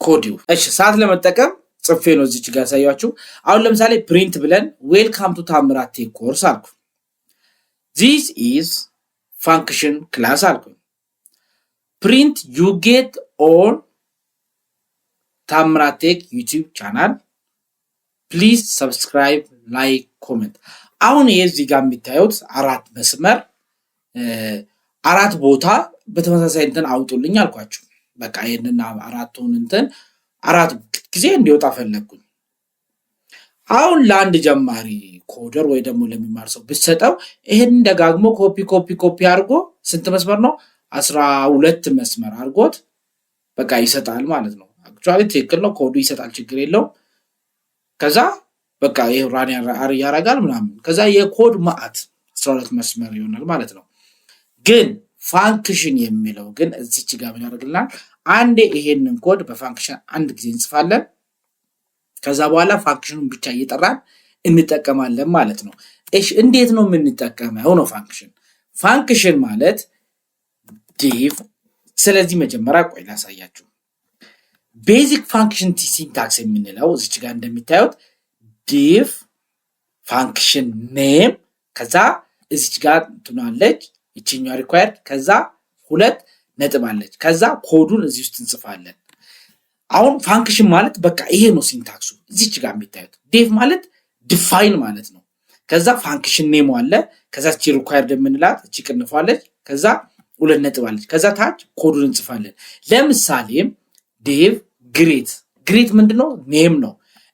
ኮዲው ሰዓት ለመጠቀም ጽፌ ነው እዚች ጋር ሳያችሁ። አሁን ለምሳሌ ፕሪንት ብለን ዌልካም ቱ ታምራት ቴክ ኮርስ አልኩ። This is ፋንክሽን ክላስ አልኩኝ። print you get on ታምራት ቴክ ዩቲዩብ ቻናል ፕሊዝ ሰብስክራይብ ላይክ ኮሜንት። አሁን እዚህ ጋር የሚታዩት አራት መስመር አራት ቦታ በተመሳሳይ እንትን አውጡልኝ አልኳችሁ። በቃ ይሄንን አራቱን እንትን አራት ጊዜ እንዲወጣ ፈለግኩኝ። አሁን ለአንድ ጀማሪ ኮደር ወይ ደግሞ ለሚማር ሰው ብትሰጠው ይሄን ደጋግሞ ኮፒ አድርጎ ስንት መስመር ነው 12 መስመር አድርጎት በቃ ይሰጣል ማለት ነው። አክቹአሊ ትክክል ነው፣ ኮዱ ይሰጣል፣ ችግር የለውም። ከዛ በቃ ይሄ ራን ያረጋል ምናምን። ከዛ የኮድ ማአት 12 መስመር ይሆናል ማለት ነው። ግን ፋንክሽን የሚለው ግን እዚች ጋር ምን ያደርግልናል? አንዴ ይሄንን ኮድ በፋንክሽን አንድ ጊዜ እንጽፋለን። ከዛ በኋላ ፋንክሽኑን ብቻ እየጠራን እንጠቀማለን ማለት ነው። እሺ እንዴት ነው የምንጠቀመው ነው ፋንክሽን ማለት ዲፍ። ስለዚህ መጀመሪያ ቆይ ላሳያችሁ። ቤዚክ ፋንክሽን ሲንታክስ የምንለው እዚች ጋር እንደሚታዩት ዲፍ ፋንክሽን ኔም፣ ከዛ እዚች ጋር ትናለች እቺኛው ሪኳየርድ፣ ከዛ ሁለት ነጥብ አለች፣ ከዛ ኮዱን እዚህ ውስጥ እንጽፋለን። አሁን ፋንክሽን ማለት በቃ ይሄ ነው ሲንታክሱ። እዚች ጋር የሚታዩት ዲፍ ማለት ዲፋይን ማለት ነው። ከዛ ፋንክሽን ኔም አለ፣ ከዛ እቺ ሪኳየርድ የምንላት እቺ ቅንፏለች፣ ከዛ ሁለት ነጥብ አለች፣ ከዛ ታች ኮዱን እንጽፋለን። ለምሳሌ ዲፍ ግሬት ምንድነው? ኔም ነው።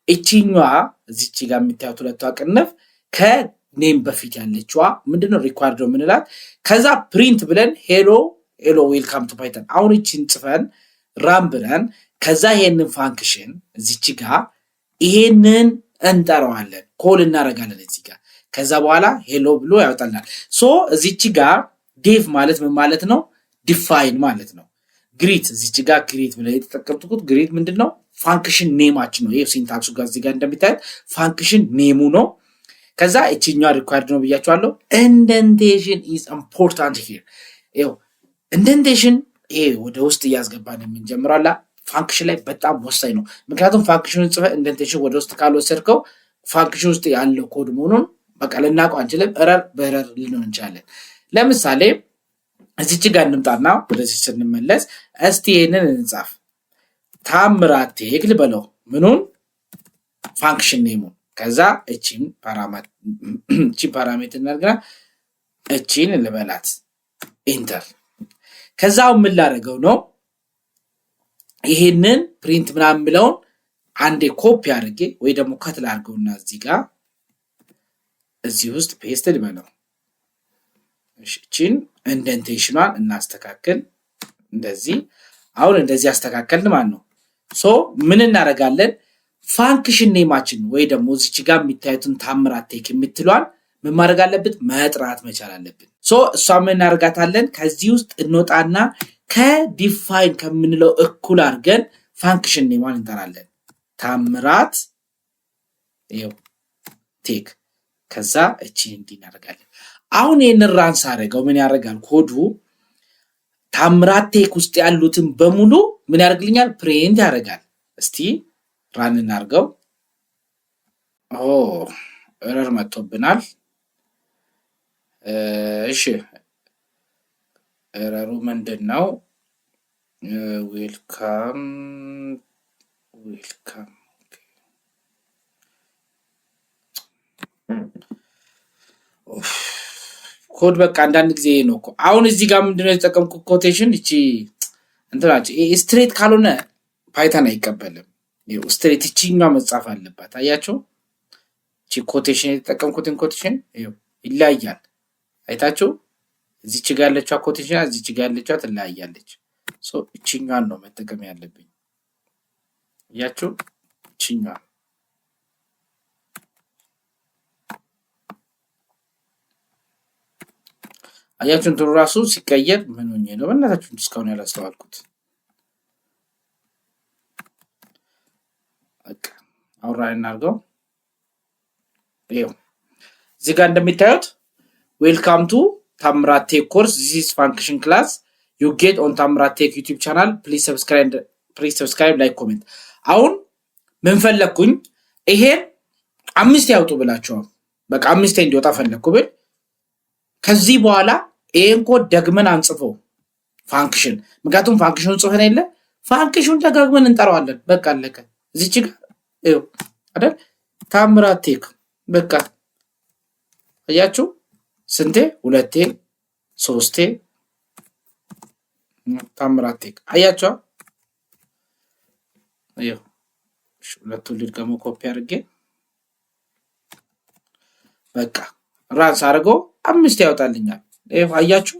እቺኛዋ እዚች ጋር የሚታዩት ሁለቷ ቅንፍ ከኔም በፊት ያለችዋ ምንድነው? ሪኳየርድ ነው የምንላት። ከዛ ፕሪንት ብለን ሄሎ ዌልካም ቱ ፓይተን። አሁን እቺን ጽፈን ራን ብለን ከዛ ይሄንን ፋንክሽን እዚች ጋር ይሄንን እንጠራዋለን፣ ኮል እናደርጋለን እዚህ ጋር። ከዛ በኋላ ሄሎ ብሎ ያወጣልናል። ሶ እዚች ጋር ዴፍ ማለት ምን ማለት ነው? ዲፋይን ማለት ነው። ግሪት እዚች ጋር ግሪት ብለ የተጠቀምኩት ግሪት ምንድነው? ፋንክሽን ኔማችን ነው። ይሄ ሲንታክሱ ጋር እዚህ ጋር እንደሚታዩት ፋንክሽን ኔሙ ነው። ከዛ እቺኛው ሪኳየርድ ነው ብያችኋለሁ። ኢንደንቴሽን ኢዝ ኢምፖርታንት ሂር። ይሄው ኢንደንቴሽን ይሄ ወደ ውስጥ እያስገባን የምንጀምራላ ፋንክሽን ላይ በጣም ወሳኝ ነው። ምክንያቱም ፋንክሽኑን ጽፈ ኢንደንቴሽን ወደ ውስጥ ካልወሰድከው ፋንክሽን ውስጥ ያለው ኮድ መሆኑን በቃ ልናውቀው አንችልም። በረር ልንሆን እንችላለን። ለምሳሌ እዚች ጋር እንምጣና ወደዚህ ስንመለስ እስቲ ይሄንን እንጻፍ። ታምራት ቴክ ልበለው ምኑን? ፋንክሽን ኔሙን። ከዛ እቺን ፓራሜትር እናድርግና እቺን ልበላት ኢንተር። ከዛው ምን ላደርገው ነው? ይሄንን ፕሪንት ምናምን ብለውን አንዴ ኮፒ አድርጌ ወይ ደግሞ ከትል አድርገውና እዚህ ጋር እዚህ ውስጥ ፔስት ልበለው። እቺን ኢንደንቴሽኗን እናስተካክል። እንደዚህ አሁን እንደዚህ አስተካከልን ማለት ነው። ሶ ምን እናደርጋለን? ፋንክሽን ኔማችን ወይ ደግሞ እዚች ጋር የሚታዩትን ታምራት ቴክ የምትሏን ምን ማድረግ አለብን? መጥራት መቻል አለብን። ሶ እሷ ምን እናደርጋታለን? ከዚህ ውስጥ እንወጣና ከዲፋይን ከምንለው እኩል አድርገን ፋንክሽን ኔማን እንጠራለን። ታምራት ይኸው ቴክ። ከዛ እቺ እንዲህ እናደርጋለን። አሁን ይሄንን ራንስ አደረገው ምን ያደርጋል? ኮዱ ታምራት ቴክ ውስጥ ያሉትን በሙሉ ምን ያደርግልኛል? ፕሪንት ያደርጋል። እስቲ ራን እናድርገው። ኤረር መጥቶብናል። እሺ ኤረሩ ምንድነው? ዌልካም ኮድ በቃ አንዳንድ ጊዜ ነው እኮ። አሁን እዚህ ጋር ምንድነው የተጠቀምኩት? ኮቴሽን እቺ እንትናች ስትሬት ካልሆነ ፓይተን አይቀበልም። ይሄው ስትሬት እቺኛው መጻፍ አለባት። አያችሁ? እቺ ኮቴሽን የተጠቀምኩትን ኮቴሽን ይሄው ይለያያል። አይታችሁ? እዚች ጋር ያለችው ኮቴሽን እዚች ጋር ያለችው ትለያያለች። ሶ እቺኛውን ነው መጠቀም ያለብኝ። አያችሁ? እቺኛው አያችሁ? እንትኑ ራሱ ሲቀየር ምን ሆኜ ነው በእናታችሁ እስካሁን ያላስተዋልኩት? በቃ አውራን እናርገው። ይሄው እዚህ ጋር እንደሚታዩት ዌልካም ቱ ታምራት ቴክ ኮርስ ዚስ ፋንክሽን ክላስ ዩ ጌት ኦን ታምራት ቴክ ዩቲዩብ ቻናል ፕሊዝ ሰብስክራይብ ላይክ ኮሜንት። አሁን ምን ፈለኩኝ? ይሄን 5 ያውጡ ብላችኋል። በቃ 5 እንዲወጣ ፈለኩ ብል ከዚህ በኋላ ይሄን ኮድ ደግመን አንጽፈው ፋንክሽን ምክንያቱም ፋንክሽኑን ጽፈን የለ ፋንክሽኑን ደጋግመን እንጠራዋለን በቃ አለቀ እዚች ጋር ይው አይደል ታምራት ቴክ በቃ አያችሁ ስንቴ ሁለቴ ሶስቴ ታምራት ቴክ አያችሁ ይው ሁለቱን ልድገመው ኮፒ አድርጌ በቃ ራስ አድርጎ 5 ያወጣልኛል ይሄው አያችሁ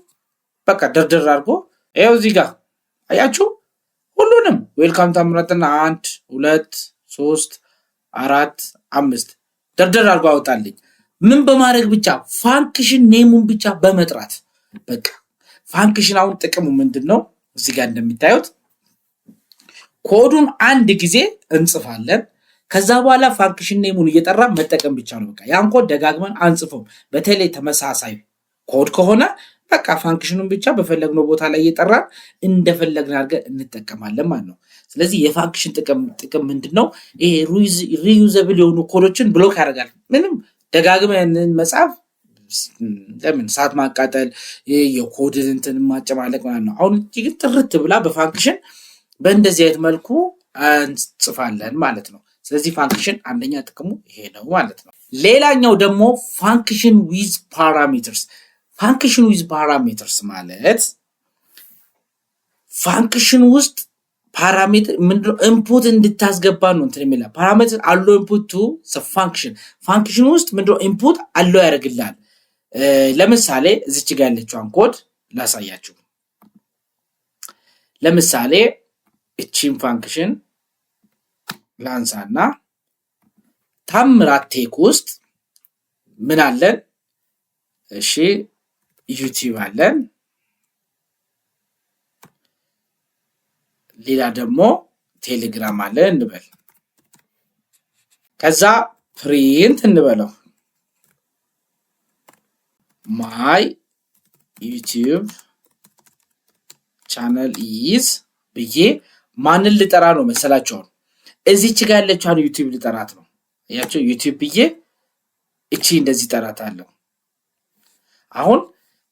በቃ ደርደር አድርጎ ይሄው እዚህ ጋር አያችሁ ሁሉንም ዌልካም ታምራትና 1 2 3 4 5 ደርደር አድርጎ አወጣልኝ ምን በማድረግ ብቻ ፋንክሽን ኔሙን ብቻ በመጥራት በቃ ፋንክሽን አሁን ጥቅሙ ምንድነው እዚህ ጋር እንደምታዩት ኮዱን አንድ ጊዜ እንጽፋለን ከዛ በኋላ ፋንክሽን ኔሙን እየጠራ መጠቀም ብቻ ነው በቃ ያን ኮድ ደጋግመን አንጽፈው በተለይ ተመሳሳይ ኮድ ከሆነ በቃ ፋንክሽኑን ብቻ በፈለግነው ቦታ ላይ እየጠራን እንደፈለግን አድርገን እንጠቀማለን ማለት ነው ስለዚህ የፋንክሽን ጥቅም ምንድነው ይሄ ሪዩዘብል የሆኑ ኮዶችን ብሎክ ያደርጋል ምንም ደጋግመን መጻፍ ለምን ሰዓት ማቃጠል የኮድን እንትን ማጨማለቅ ማለት ነው አሁን እዚህ ጥርት ብላ በፋንክሽን በእንደዚህ አይነት መልኩ እንጽፋለን ማለት ነው ስለዚህ ፋንክሽን አንደኛ ጥቅሙ ይሄ ነው ማለት ነው ሌላኛው ደግሞ ፋንክሽን ዊዝ ፓራሜተርስ ፋንክሽን ዊዝ ፓራሜተርስ ማለት ፋንክሽን ውስጥ ፓራሜትር ምንድነው ኢንፑት እንድታስገባ ነው እንትን የሚላ ፓራሜትር አሎ ኢንፑት ቱ ፋንክሽን ፋንክሽን ውስጥ ምንድነው ኢንፑት አሎ ያደርግልሃል ለምሳሌ እዚች ጋር ያለችውን ኮድ ላሳያችሁ ለምሳሌ እቺን ፋንክሽን ላንሳና ታምራት ቴክ ውስጥ ምን አለን እሺ ዩቲዩብ አለን ሌላ ደግሞ ቴሌግራም አለን እንበል ከዛ ፕሪንት እንበለው ማይ ዩቲዩብ ቻናል ኢዝ ብዬ ማንን ልጠራ ነው መሰላችሁ እዚች ጋር ያለችው ዩቲዩብ ልጠራት ነው ያቸው ዩቲዩብ ብዬ እቺ እንደዚህ ጠራታለሁ አሁን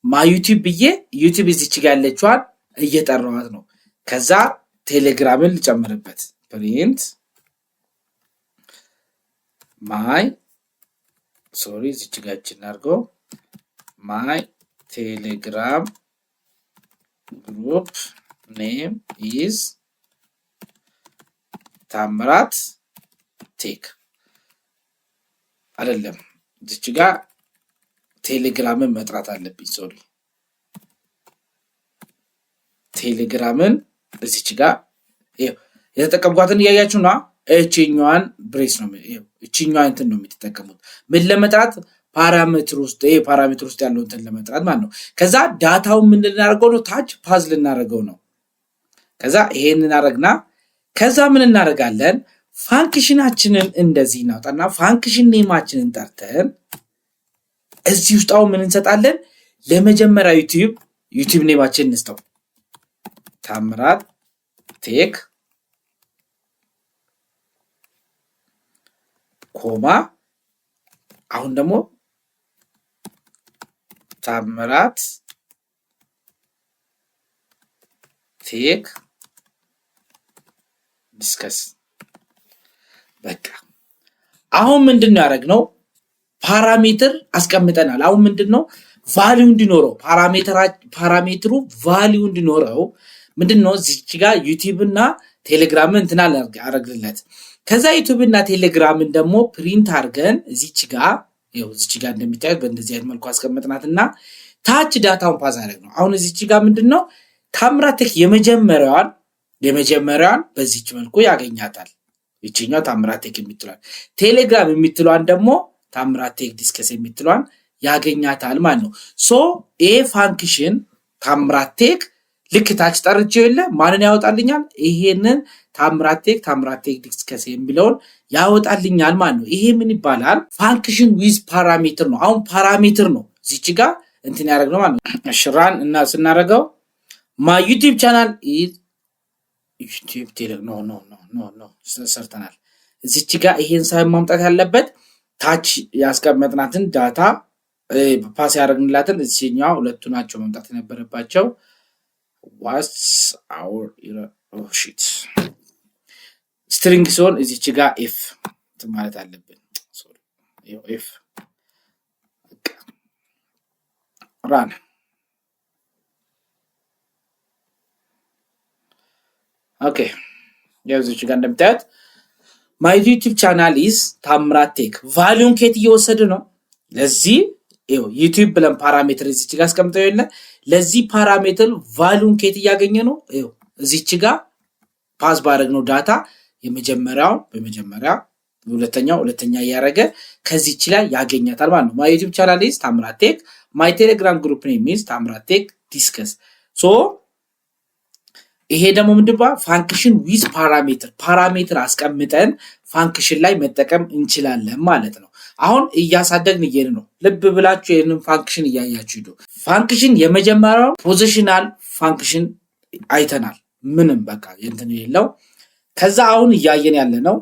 ማይ ዩቲዩብ ብዬ ዩቲዩብ እዚች ጋር ያለችው እየጠራዋት ነው ከዛ ቴሌግራምን ልጨምርበት ፕሪንት ማይ ሶሪ እዚች ጋር እናርገው ማይ ቴሌግራም ግሩፕ ኔም ኢዝ ታምራት ቴክ አይደለም እዚች ጋር ቴሌግራምን መጥራት አለብኝ ሶሪ ቴሌግራምን እዚች ጋር የተጠቀምኳትን ያያችሁና እቺኛዋን ብሬስ ነው እቺኛዋን እንትን ነው የምትጠቀሙት ምን ለመጥራት ፓራሜትር ውስጥ ያለው እንትን ለመጥራት ማለት ነው ከዛ ዳታው ምን ልናደርገው ነው ታች ፓዝ ልናደርገው ነው ከዛ ይሄንን አረግና ከዛ ምን እናደርጋለን ፋንክሽናችንን እንደዚህ እናውጣና ፋንክሽን ኔማችንን ጠርተን እዚህ ውስጥ ምን እንሰጣለን ለመጀመሪያ ዩቲዩብ ኔማችንን እንስተው ታምራት ቴክ ኮማ አሁን ደግሞ ታምራት ቴክ ዲስከስ በቃ አሁን ምንድነው ያደረግነው ፓራሜትር አስቀምጠናል አሁን ምንድነው ቫልዩ እንዲኖረው ፓራሜትሩ ቫልዩ እንዲኖረው ምንድነው እዚች ጋር ዩቲዩብ እና ቴሌግራም እንትና አረግልለት ከዛ ዩቲዩብ እና ቴሌግራምን ደግሞ ፕሪንት አድርገን እዚች ጋር እንደምታዩት በእንደዚህ አይነት መልኩ አስቀምጥናትና ታች ዳታውን ፓዝ አደረግነው አሁን እዚች ጋር ምንድነው ታምራት ቴክ የመጀመሪያዋን በዚች መልኩ ያገኛታል እቺኛው ታምራት ቴክ የምትሏን ቴሌግራም የምትሏን ደግሞ ታምራት ቴክ ዲስከስ የምትሏን ያገኛታል ማለት ነው ሶ ኤ ፋንክሽን ታምራት ቴክ ልክ ታች ጠርቼው የለ ማንን ያወጣልኛል ይሄንን ታምራት ቴክ ዲስከስ የሚለውን ያወጣልኛል ማለት ነው ይሄ ምን ይባላል ፋንክሽን ዊዝ ፓራሜትር ነው አሁን ፓራሜትር ነው እዚች ጋር እንትን ያደርግነው ማለት ነው ሽራን እና ስናረጋው ማይ ዩቲዩብ ቻናል ኢዝ ዩቲዩብ ኖ ሰርተናል እዚች ጋር ይሄን ሳይሆን ማምጣት ያለበት ታች ያስቀመጥናትን ዳታ ፓስ ያደረግንላትን እዚህኛው ሁለቱ ናቸው መምጣት የነበረባቸው what's our oh shit string ሲሆን እዚች ጋር if ማለት አለብን ሶሪ if run okay ያው እዚች ጋር እንደምታዩት my youtube channel is ታምራት ቴክ ቫልዩን ከት እየወሰደ ነው ለዚህ ይሄው ዩቲዩብ ብለን ፓራሜትር እዚች ጋር አስቀምጠው የለ ለዚህ ፓራሜትር ቫልዩን ከት ያገኘ ነው ይሄው እዚች ጋር ፓስ ባደረግነው ዳታ የመጀመሪያው በመጀመሪያ ሁለተኛ ያረገ ከዚች ላይ ያገኛታል ማለት ነው my youtube channel is ታምራት ቴክ my telegram group name is ታምራት ቴክ discuss so ይሄ ደግሞ ምንድነው ፋንክሽን ዊዝ ፓራሜትር አስቀምጠን ፋንክሽን ላይ መጠቀም እንችላለን ማለት ነው አሁን እያሳደግን ይሄን ነው ልብ ብላችሁ ይሄንን ፋንክሽን እያያችሁ ይዱ ፋንክሽን የመጀመሪያው ፖዚሽናል ፋንክሽን አይተናል ምንም በቃ እንትን የለው ከዛ አሁን እያየን ያለ ነው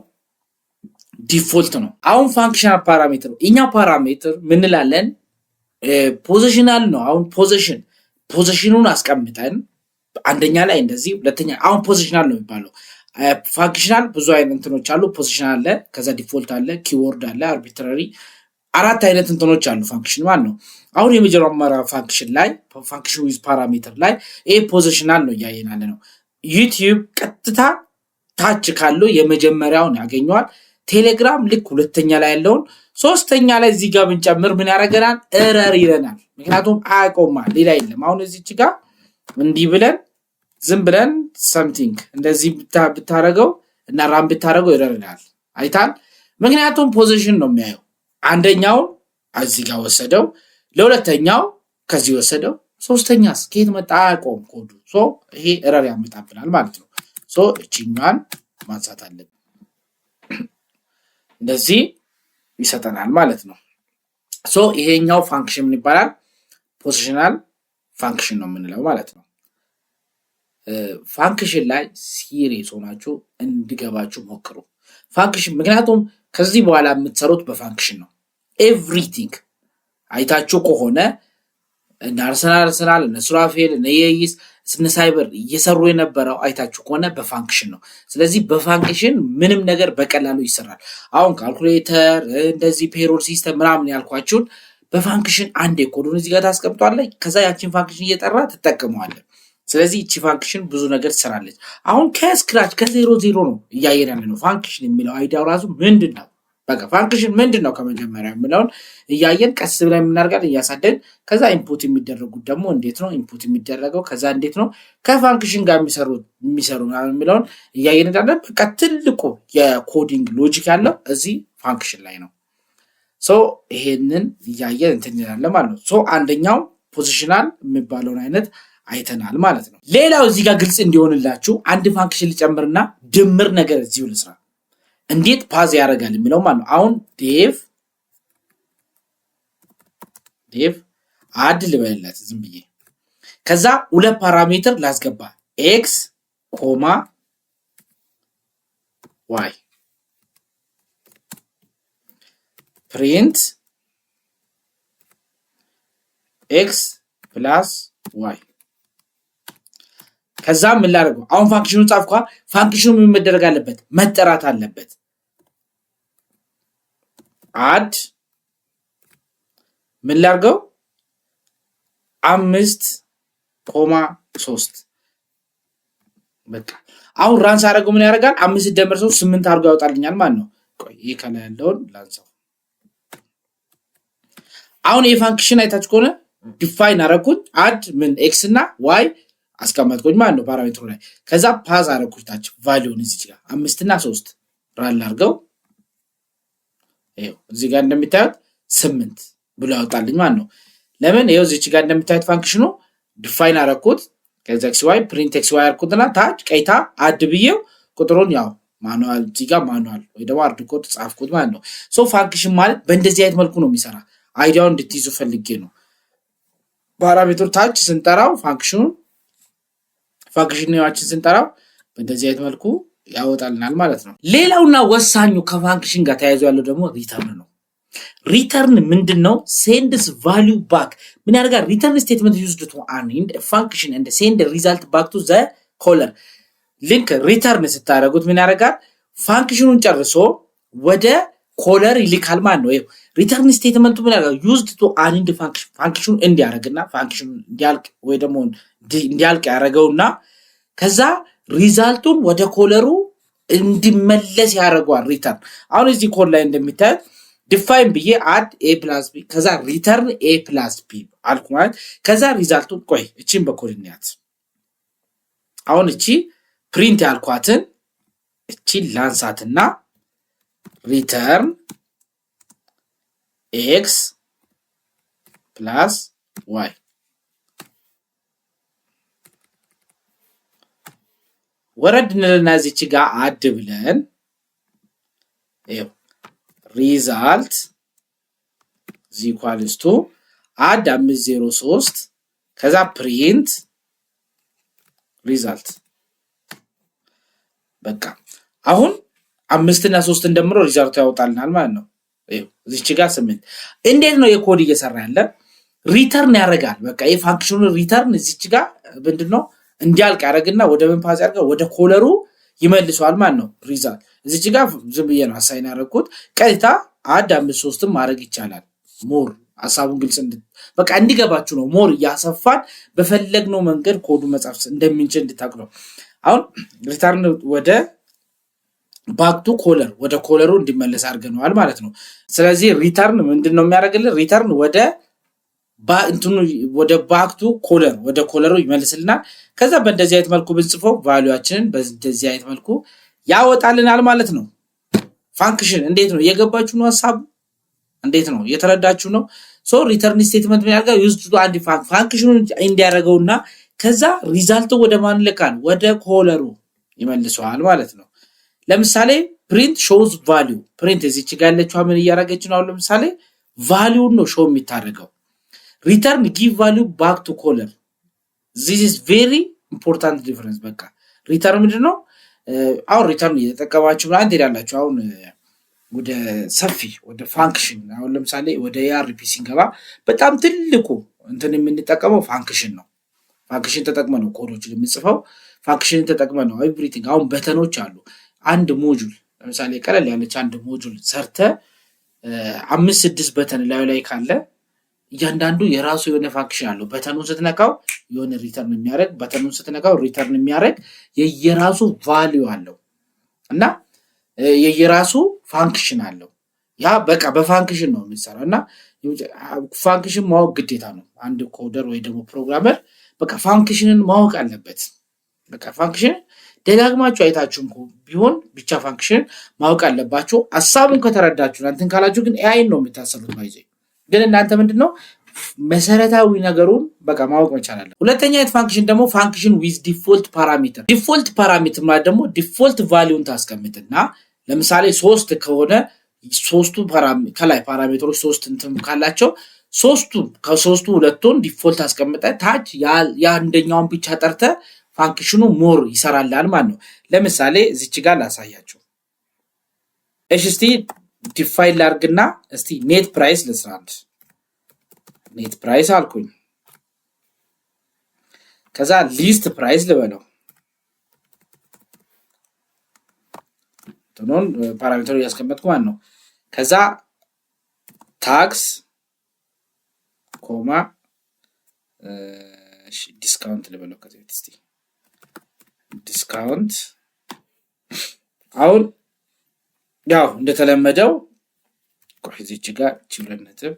ዲፎልት ነው አሁን ፋንክሽናል ፓራሜትር እኛ ፓራሜትር ምን እንላለን ፖዚሽናል ነው አሁን ፖዚሽኑን አስቀምጠን አንደኛ ላይ እንደዚህ ሁለተኛ አሁን ፖዚሽናል ነው የሚባለው ፋንክሽናል ብዙ አይነት እንትኖች አሉ ፖዚሽናል አለ ከዛ ዲፎልት አለ ኪወርድ አለ አርቢትራሪ አራት አይነት እንትኖች አሉ ፋንክሽን ማለት ነው አሁን የመጀመሪያው ፋንክሽን ላይ ፋንክሽን ዊዝ ፓራሜትር ላይ ይሄ ፖዚሽናል ነው ያየናል ነው ዩቲዩብ ቀጥታ ታች ካለው የመጀመሪያውን ያገኘዋል ቴሌግራም ልክ ሁለተኛ ላይ ያለውን ሶስተኛ ላይ እዚህ ጋር ብንጨምር ምን ያረጋናል ኤረር ይለናል ምክንያቱም አያቆማ ሌላ የለም አሁን እዚች ጋር እንዲህ ብለን ዝም ብለን something እንደዚህ ብታረገው እና ራም ብታረገው ይረዳል አይታል ምክንያቱም ፖዚሽን ነው የሚያየው አንደኛው እዚህ ጋር ወሰደው ለሁለተኛው ከዚህ ወሰደው ሶስተኛስ ከየት መጣ አቆም ኮዱ ሶ ይሄ ኤረር ያመጣብናል ማለት ነው ሶ እቺኛን ማንሳት አለብን እንደዚህ ይሰጠናል ማለት ነው ሶ ይሄኛው ፋንክሽን ምን ይባላል ፖዚሽናል ፋንክሽን ነው የምንለው ማለት ነው ፋንክሽን ላይ ሲሪየስ ሆናችሁ እንድገባችሁ ሞክሩ ፋንክሽን ምክንያቱም ከዚህ በኋላ የምትሰሩት በፋንክሽን ነው ኤቭሪቲንግ አይታችሁ ከሆነ እና አርሰናል እና ሱራፌል እና የይስ ስነሳይበር እየሰሩ የነበረው አይታችሁ ከሆነ በፋንክሽን ነው ስለዚህ በፋንክሽን ምንም ነገር በቀላሉ ይሰራል አሁን ካልኩሌተር እንደዚህ ፔሮል ሲስተም ምናምን ያልኳችሁን በፋንክሽን አንዴ ኮዱን እዚህ ጋር ታስቀምጧለች ከዛ ያቺን ፋንክሽን እየጠራ ተጠቅመዋለች ስለዚህ እቺ ፋንክሽን ብዙ ነገር ትሰራለች አሁን ከስክራች ከ0 0 ነው እያየን ነው ፋንክሽን የሚለው አይዲያው ራሱ ምንድነው በቃ ፋንክሽን ምንድነው ከመጀመሪያው የሚለውን እያየን ቀስ ብለን እናርጋለን እያሳደን ከዛ ኢንፑት የሚደረጉት ደግሞ እንዴት ነው ኢንፑት የሚደረገው ከዛ እንዴት ነው ከፋንክሽን ጋር የሚሰሩ የሚለውን እያየን እንዳለን በቃ ትልቁ የኮዲንግ ሎጂክ ያለው እዚህ ፋንክሽን ላይ ነው ሶ ይሄንን እያየን እንትን እንላለን ማለት ነው ሶ አንደኛው ፖዚሽናል የሚባለውን አይነት አይተናል ማለት ነው ሌላው እዚህ ጋር ግልጽ እንዲሆንላችሁ አንድ ፋንክሽን ልጨምርና ድምር ነገር እዚሁ ልስራ እንዴት ፓዝ ያደርጋል የሚለው ማለት ነው አሁን ዴቭ አድ ልበልለት ዝም ብዬ ከዛ ሁለት ፓራሜትር ላስገባ ኤክስ ኮማ ዋይ print x plus y ከዛ ምን ላደርገው አሁን ፋንክሽኑ ጻፍኳ ፋንክሽኑ ምን መደረግ አለበት መጠራት አለበት አድ ምን ላድርገው 5.3 በቃ አሁን ራንስ አደረገው ምን ያደርጋል 5 ደምር 3 8 አድርጎ ያወጣልኛል ማለት ነው ቆይ ይሄ ከላይ ያለውን ላንሳው አሁን የፋንክሽን አይታችሁ ከሆነ ዲፋይን አረኩት አድ ምን ኤክስ እና ዋይ አስቀመጥኩኝ ማለት ነው ፓራሜትሩ ላይ ከዛ ፓዝ አረኩት ታች ቫልዩን እዚህ ጋር 5 እና 3 ራን አድርገው ይሄው እዚህ ጋር እንደምታዩት 8 ብሎ ያወጣልኝ ማለት ነው ለምን ይሄው እዚህ ጋር እንደምታዩት ፋንክሽኑ ዲፋይን አረኩት ከዛ ኤክስ ዋይ ፕሪንት ኤክስ ዋይ አርኩትና ታች ቀይታ አድ ብዬው ቁጥሩን ያው ማኑዋል እዚህ ጋር ማኑዋል ወይ ደግሞ አርድ ኮድ ጻፍኩት ማለት ነው ሶ ፋንክሽን ማለት በእንደዚህ አይነት መልኩ ነው የሚሰራ አይዲያውን እንድትይዙ ፈልጌ ነው ፓራሜትሩ ታች ስንጠራው ፋንክሽናችን ስንጠራው በእንደዚህ አይነት መልኩ ያወጣልናል ማለት ነው ሌላውና ወሳኙ ከፋንክሽን ጋር ተያይዞ ያለው ደግሞ ሪተርን ነው ሪተርን ምንድነው? ሴንድስ ቫልዩ ባክ ምን ያደርጋል? ሪተርን ስቴትመንት ዩዝድ ቱ አንድ ፋንክሽን እንደ ሴንድ ሪዛልት ባክ ቱ ዘ ኮለር ሊንክ ሪተርን ስታደርጉት ምን ያደርጋል? ፋንክሽኑን ጨርሶ ወደ ኮለር ይልካል ማለት ነው። ሪተርን ስቴትመንቱ ምን ያደርጋል? ዩዝድ ቱ አንድ ፋንክሽኑ እንዲያደርግና ፋንክሽኑ እንዲያልቅ ወይ ደግሞ እንዲያልቅ ያደርገውና ከዛ ሪዛልቱን ወደ ኮለሩ እንዲመለስ ያደርገዋል ሪተርን። አሁን እዚህ ኮድ ላይ እንደሚታዩት ዲፋይን ብዬ አድ ኤ ፕላስ ቢ ከዛ ሪተርን ኤ ፕላስ ቢ አልኩ ማለት ከዛ ሪዛልቱን ቆይ እቺን በኮኦርዲኔት አሁን እቺ ፕሪንት ያልኳትን እቺን ላንሳትና ሪተርን ኤክስ ፕላስ ዋይ ወረድ እንልና እዚች ጋር አድ ብለን ይኸው ሪዛልት ዚ ኢኳልስ ቱ አድ 503 ከዛ ፕሪንት ሪዛልት በቃ አሁን 5 እና 3 እንደምሮ ሪዛልቱ ያወጣልናል ማለት ነው። ይኸው እዚች ጋር 8 እንዴት ነው የኮድ እየሰራ ያለ? ሪተርን ያደርጋል። በቃ የፋንክሽኑ ሪተርን እዚች ጋር ምንድነው እንዲያልቅ ያደርግና ወደ ምን ፓስ ያደርጋል? ወደ ኮለሩ ይመልሰዋል ማለት ነው። ሪዛልት እዚች ጋር ዝም ብዬ ነው አሳይን ያደረኩት። ቀጥታ አድ 5 ማድረግ ይቻላል። ሞር ሐሳቡን ግልጽ በቃ እንዲገባችሁ ነው። ሞር ያሰፋን በፈለግነው መንገድ ኮዱ መጻፍ እንደምንችል እንድታውቁ ነው። አሁን ሪተርን ወደ ባክ ቱ ኮለር ወደ ኮለሩ እንዲመለስ አድርገናል ማለት ነው። ስለዚህ ሪተርን ምንድነው የሚያደርግልን? ሪተርን ወደ ባክ ቱ ኮለር ወደ ኮለሩ ይመልስልናል። ከዛ በእንደዚህ አይነት መልኩ ብንጽፈው ቫልዩአችንን በእንደዚህ አይነት መልኩ ያወጣልናል ማለት ነው። ፋንክሽን እንዴት ነው የገባችሁ ነው? ሐሳቡ እንዴት ነው የተረዳችሁ ነው? ሶ ሪተርን ስቴትመንት ምን ያደርጋል? ዩዝድ ቱ አንድ ፋንክሽኑን እንዲያደርገውና ከዛ ሪዛልቱ ወደ ማን ልካል? ወደ ኮለሩ ይመልሰዋል ማለት ነው። ለምሳሌ ፕሪንት ሾውዝ ቫልዩ ፕሪንት እዚች ጋር ያለችው ምን እያደረገች ነው? ለምሳሌ ቫልዩን ነው ሾው የሚታደርገው። ሪተርን ጊቭ ቫልዩ ባክ ቱ ኮለር this is very important difference። በቃ ሪተርን ምንድነው? አሁን ሪተርን እየተጠቀማችሁ አንተ ይላልላችሁ። አሁን ወደ ሰፊ ወደ ፋንክሽን አሁን ለምሳሌ ወደ ARP ሲንገባ በጣም ትልቁ እንትን የምንጠቀመው ፋንክሽን ነው። ፋንክሽን ተጠቅመን ነው ኮዶችን የምንጽፈው። ፋንክሽን ተጠቅመን ነው ኤቭሪቲንግ። አሁን በተኖች አሉ። አንድ ሞጁል ለምሳሌ ቀለል ያለች አንድ ሞጁል ሰርተ 5-6 በተን ላይ ካለ እያንዳንዱ የራሱ የሆነ ፋንክሽን አለው። በተኑን ስትነካው የሆነ ሪተርን የሚያደርግ በተኑን ስትነካው ሪተርን የሚያደርግ የየራሱ ቫልዩ አለው እና የየራሱ ፋንክሽን አለው። ያ በቃ በፋንክሽን ነው የሚሰራው እና ፋንክሽን ማወቅ ግዴታ ነው። አንድ ኮደር ወይ ደግሞ ፕሮግራመር በቃ ፋንክሽንን ማወቅ አለበት። በቃ ፋንክሽን ደጋግማችሁ አይታችሁም ቢሆን ብቻ ፋንክሽን ማወቅ አለባችሁ። ሐሳቡን ከተረዳችሁ እንትን ካላችሁ ግን ኤአይ ነው የምታሰሩት ባይዘ ግን እናንተ ምንድነው መሰረታዊ ነገሩን በቃ ማወቅ መቻል አለ። ሁለተኛ አይነት ፋንክሽን ደግሞ ፋንክሽን ዊዝ ዲፎልት ፓራሜተር። ዲፎልት ፓራሜተር ማለት ደግሞ ዲፎልት ቫልዩን ታስቀምጥና ለምሳሌ 3 ከሆነ ሶስቱ ከላይ ፓራሜትሮች 3 እንትን ካላቸው ከሶስቱ ሁለቱን ዲፎልት አስቀምጠ ታች ያንደኛውን ብቻ ጠርተ ፋንክሽኑ ሞር ይሰራላል ማለት ነው። ለምሳሌ እዚች ጋር ላሳያችሁ። እሺ እስቲ ዲፋይን ላርግና እስቲ ኔት ፕራይስ ለስራንድ ኔት ፕራይስ አልኩኝ። ከዛ ሊስት ፕራይስ ልበለው። ተኖን ፓራሜትሩ ያስቀመጥኩ ማለት ነው። ከዛ ታክስ ኮማ ዲስካውንት ልበለው። ከዚህ እስቲ ዲስካውንት አሁን ያው እንደተለመደው እዚች ጋር ችግር ነጥብ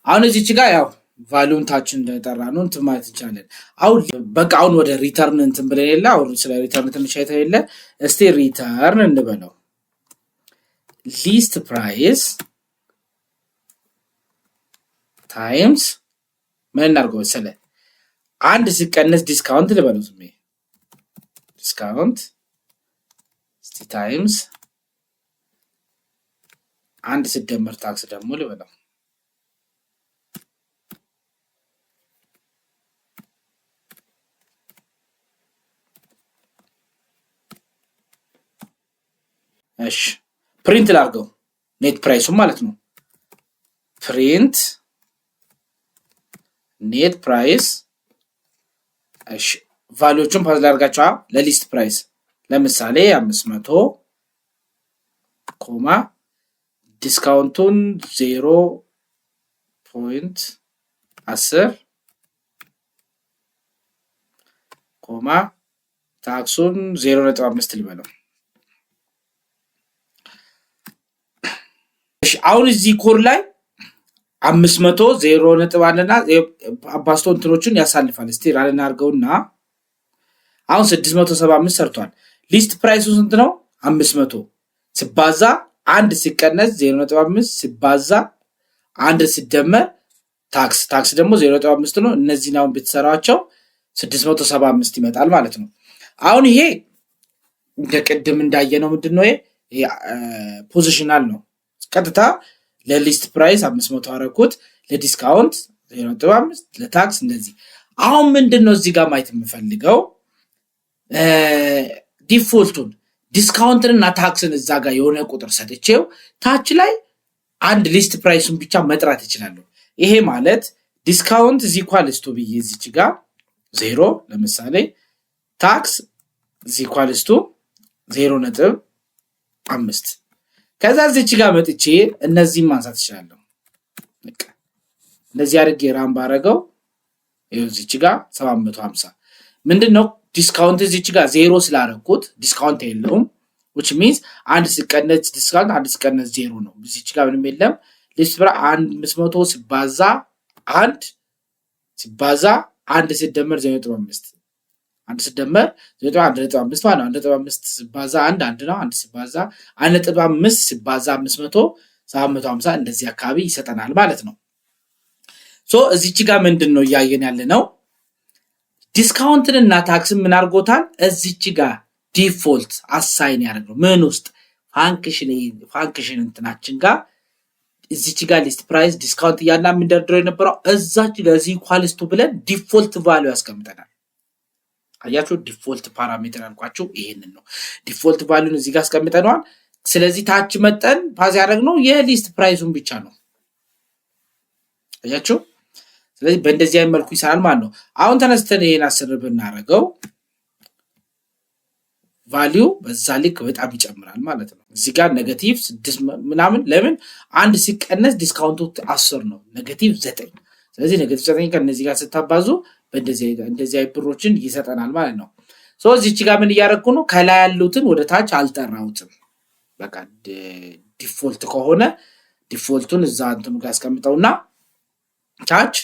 አሁን እዚች ጋር ያው ቫልዩን ታች እንደጠራ ነው እንትን ማለት ይቻላል። አሁን በቃ አሁን ወደ ሪተርን እንትን ብለን የለ አሁን ስለ ሪተርን ትንሽ አይተው የለ እስቲ ሪተርን እንበለው ሊስት ፕራይስ ታይምስ ምን እናድርገው ስለ አንድ ሲቀነስ ዲስካውንት ልበለው ዝም ዲስካውንት እስቲ ታይምስ አንድ ሲደመር ታክስ ደግሞ ልበለው እሺ ፕሪንት ላድርገው ኔት ፕራይሱ ማለት ነው። print net price እሺ ቫልዩዎችን ፓስ ላድርጋቸው ለሊስት ፕራይስ ለምሳሌ 500 ኮማ ዲስካውንቱን 0.10 ኮማ ታክሱን 0.5 ልበለው እሺ አሁን እዚህ ኮር ላይ 500 0.1 እና አባስቶ እንትኖችን ያሳልፋል እስቲ ራልና አርገውና አሁን 675 ሰርቷል ሊስት ፕራይሱ ስንት ነው 500 ሲባዛ 1 ሲቀነስ 0.5 ሲባዛ 1 ሲደመር ታክስ ደግሞ 0.5 ነው እነዚህን አሁን ብትሰራቸው 675 ይመጣል ማለት ነው አሁን ይሄ እንደቀደም እንዳየነው ምንድነው ይሄ ፖዚሽናል ነው ቀጥታ ለሊስት ፕራይስ 500 አረኩት ለዲስካውንት 0.5 ለታክስ እንደዚህ አሁን ምንድነው እዚህ ጋር ማየት የምፈልገው ዲፎልቱን ዲስካውንትንና ታክስን እዛ ጋር የሆነ ቁጥር ሰጥቼው ታች ላይ አንድ ሊስት ፕራይሱን ብቻ መጥራት ይችላል ይሄ ማለት ዲስካውንት is equals to ብዬ እዚች ጋር 0 ለምሳሌ ታክስ is equals to 0.5 ከዛ እዚች ጋር መጥቼ እነዚህን ማንሳት ይችላል በቃ እንደዚህ አድርጌ ራም ባረገው እዚች ጋር 750 ምንድነው ዲስካውንት እዚች ጋር 0 ስላረኩት ዲስካውንት የለውም which means አንድ ሲቀነስ ዲስካውንት አንድ ሲቀነስ 0 ነው እዚች ጋር ምንም የለም ሊስት ብራ 500 ሲባዛ 1 ሲባዛ 1 ሲደመር 0.5 1 ሲደመር 0.5 ማለት 1.5 ሲባዛ 1 ነው 1 ሲባዛ 1.5 ሲባዛ 500 750 እንደዚህ አካባቢ ይሰጠናል ማለት ነው ሶ እዚች ጋር ምንድነው ያየን ያለ ነው ዲስካውንትንና ታክስን ምን አርጎታል እዚች ጋር ዲፎልት አሳይን ያደርገው ምን ውስጥ ፋንክሽን እንትናችን ጋር እዚች ጋር ሊስት ፕራይስ ዲስካውንት ያና ምንደርድረው የነበረው እዛች ለዚህ ኢኳልስ ቱ ብለን ዲፎልት ቫልዩ ያስቀምጠናል አያችሁ ዲፎልት ፓራሜትር አልኳችሁ ይሄንን ነው ዲፎልት ቫልዩን እዚህ ጋር አስቀምጠናል ስለዚህ ታች መጠን ፓስ ያደርግነው የሊስት ፕራይሱን ብቻ ነው አያችሁ ስለዚህ በእንደዚህ አይነት መልኩ ይሰራል ማለት ነው አሁን ተነስተን ይሄን አስርብ እናረጋው ቫልዩ በዛ ልክ በጣም ይጨምራል ማለት ነው እዚህ ጋር ኔጌቲቭ 6 ምናምን ለምን አንድ ሲቀነስ ዲስካውንቱ 10 ነው ኔጌቲቭ 9 ስለዚህ ኔጌቲቭ 9 ከነዚህ ጋር ስታባዙ እንደዚህ አይ ብሮችን ይሰጠናል ማለት ነው ሶ እዚች ጋር ምን ያያረኩ ነው ከላይ ያሉትን ወደ ታች አልጠራውትም በቃ ዲፎልት ከሆነ ዲፎልቱን እዛ እንትኑ ጋር አስቀምጠውና ታች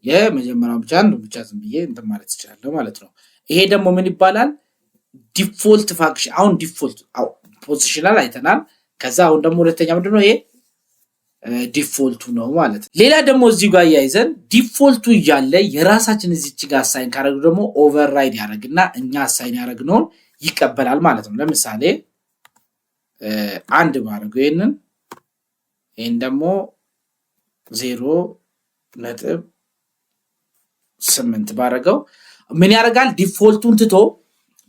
የመጀመሪያው ብቻ ዝም ብዬ እንትን ማለት ይችላል ማለት ነው ይሄ ደግሞ ምን ይባላል ዲፎልት ፋንክሽን አሁን ዲፎልት ፖዚሽናል አይተናል ከዛ አሁን ደግሞ ሁለተኛ ምንድነው ይሄ ዲፎልቱ ነው ማለት ነው ሌላ ደግሞ እዚህ ጋር ያይዘን ዲፎልቱ ያለ የራሳችን እዚች ጋር አሳይን ካረግ ደግሞ ኦቨርራይድ ያደርግና እኛ አሳይን ያደርግነው ይቀበላል ማለት ነው ለምሳሌ አንድ ባረገው ይሄን ደግሞ 0.8 ባረገው ምን ያደርጋል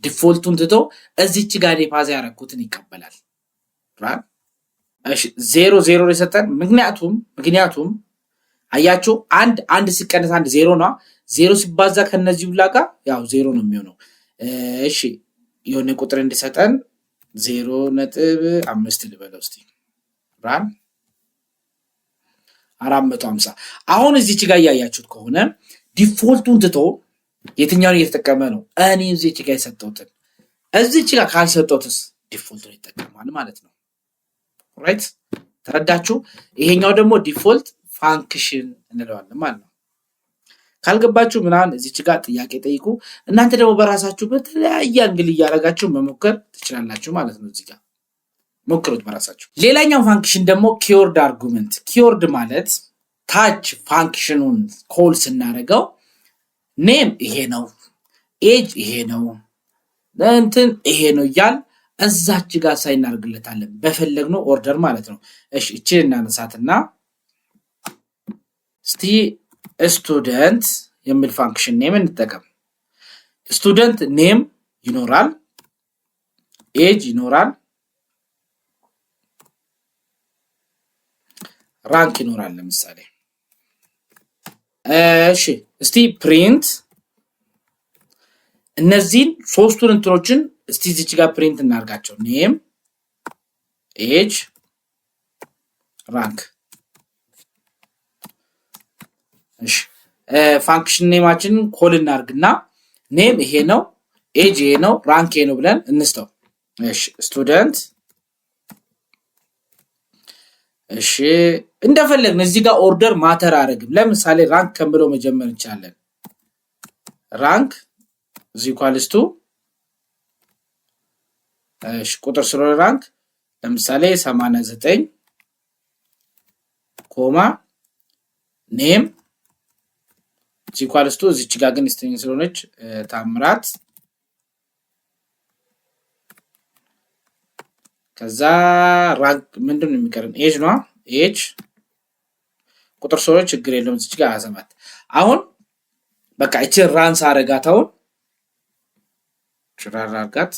ዲፎልቱን ትቶ እዚች ጋር ዲፓዝ ያረኩትን ይቀበላል right እሺ 0 የሰጠን ምክንያቱም አያችሁ አንድ ሲቀነስ 1 0 ነው 0 ሲባዛ ከነዚህ ሁላ ጋር ያው 0 ነው የሚሆነው እሺ የሆነ ቁጥር እንዲሰጠን 0.5 ልበለው እስቲ right 450 አሁን እዚች ጋር ያያችሁት ከሆነ ዲፎልቱን ትቶ የትኛውን እየተጠቀመ ነው እኔ እዚች ጋር የሰጠሁትን እዚች ጋር ካልሰጠሁትስ ዲፎልቱን ይጠቀማል ማለት ነው ራይት ተረዳችሁ ይሄኛው ደግሞ ዲፎልት ፋንክሽን እንለዋለን ማለት ነው ካልገባችሁ ምናምን እዚች ጋር ጥያቄ ጠይቁ እናንተ ደግሞ በራሳችሁ በተለያየ አንግል ያያረጋችሁ መሞከር ትችላላችሁ ማለት ነው እዚህ ጋር ሞክሩት በራሳችሁ ሌላኛው ፋንክሽን ደግሞ ኪወርድ አርጉመንት ኪወርድ ማለት ታች ፋንክሽኑን ኮል ስናረጋው ኔም ይሄ ነው ኤጅ ይሄ ነው እንትን ይሄ ነው ይያል እዛች ጋር ሳይናርግለታለን በፈለግነው ኦርደር ማለት ነው እሺ እቺ እናነሳትና እስቲ ስቱደንት የሚል ፋንክሽን ኔም እንጠቀም ስቱደንት ኔም ይኖራል ኤጅ ይኖራል ራንክ ይኖራል ለምሳሌ እሺ እስቲ ፕሪንት እነዚህን ሶስቱን እንትኖችን እስቲ እዚች ጋር ፕሪንት እናርጋቸው ኔም ኤጅ ራንክ እሺ ፋንክሽን ኔማችን ኮል እናርግና ኔም ይሄ ነው ኤጅ ይሄ ነው ራንክ ይሄ ነው ብለን እንስተው እሺ ስቱደንት እሺ እንደፈለግን እዚህ ጋር ኦርደር ማተር አረግም ለምሳሌ ራንክ ከምብሎ መጀመር እንችላለን ራንክ is equals to እሺ ቁጥር ስለሆነ ራንክ ለምሳሌ 89 ኮማ ኔም is equals to እዚች ጋር ግን ስትሪንግ ስለሆነች ታምራት ከዛ ራንክ ምንድነው የሚቀረን ኤጅ ነው ኤጅ ቁጥር ስለሆነ ችግር የለውም እዚች ጋር 27 አሁን በቃ እቺ ራንስ አረጋታው ራራጋት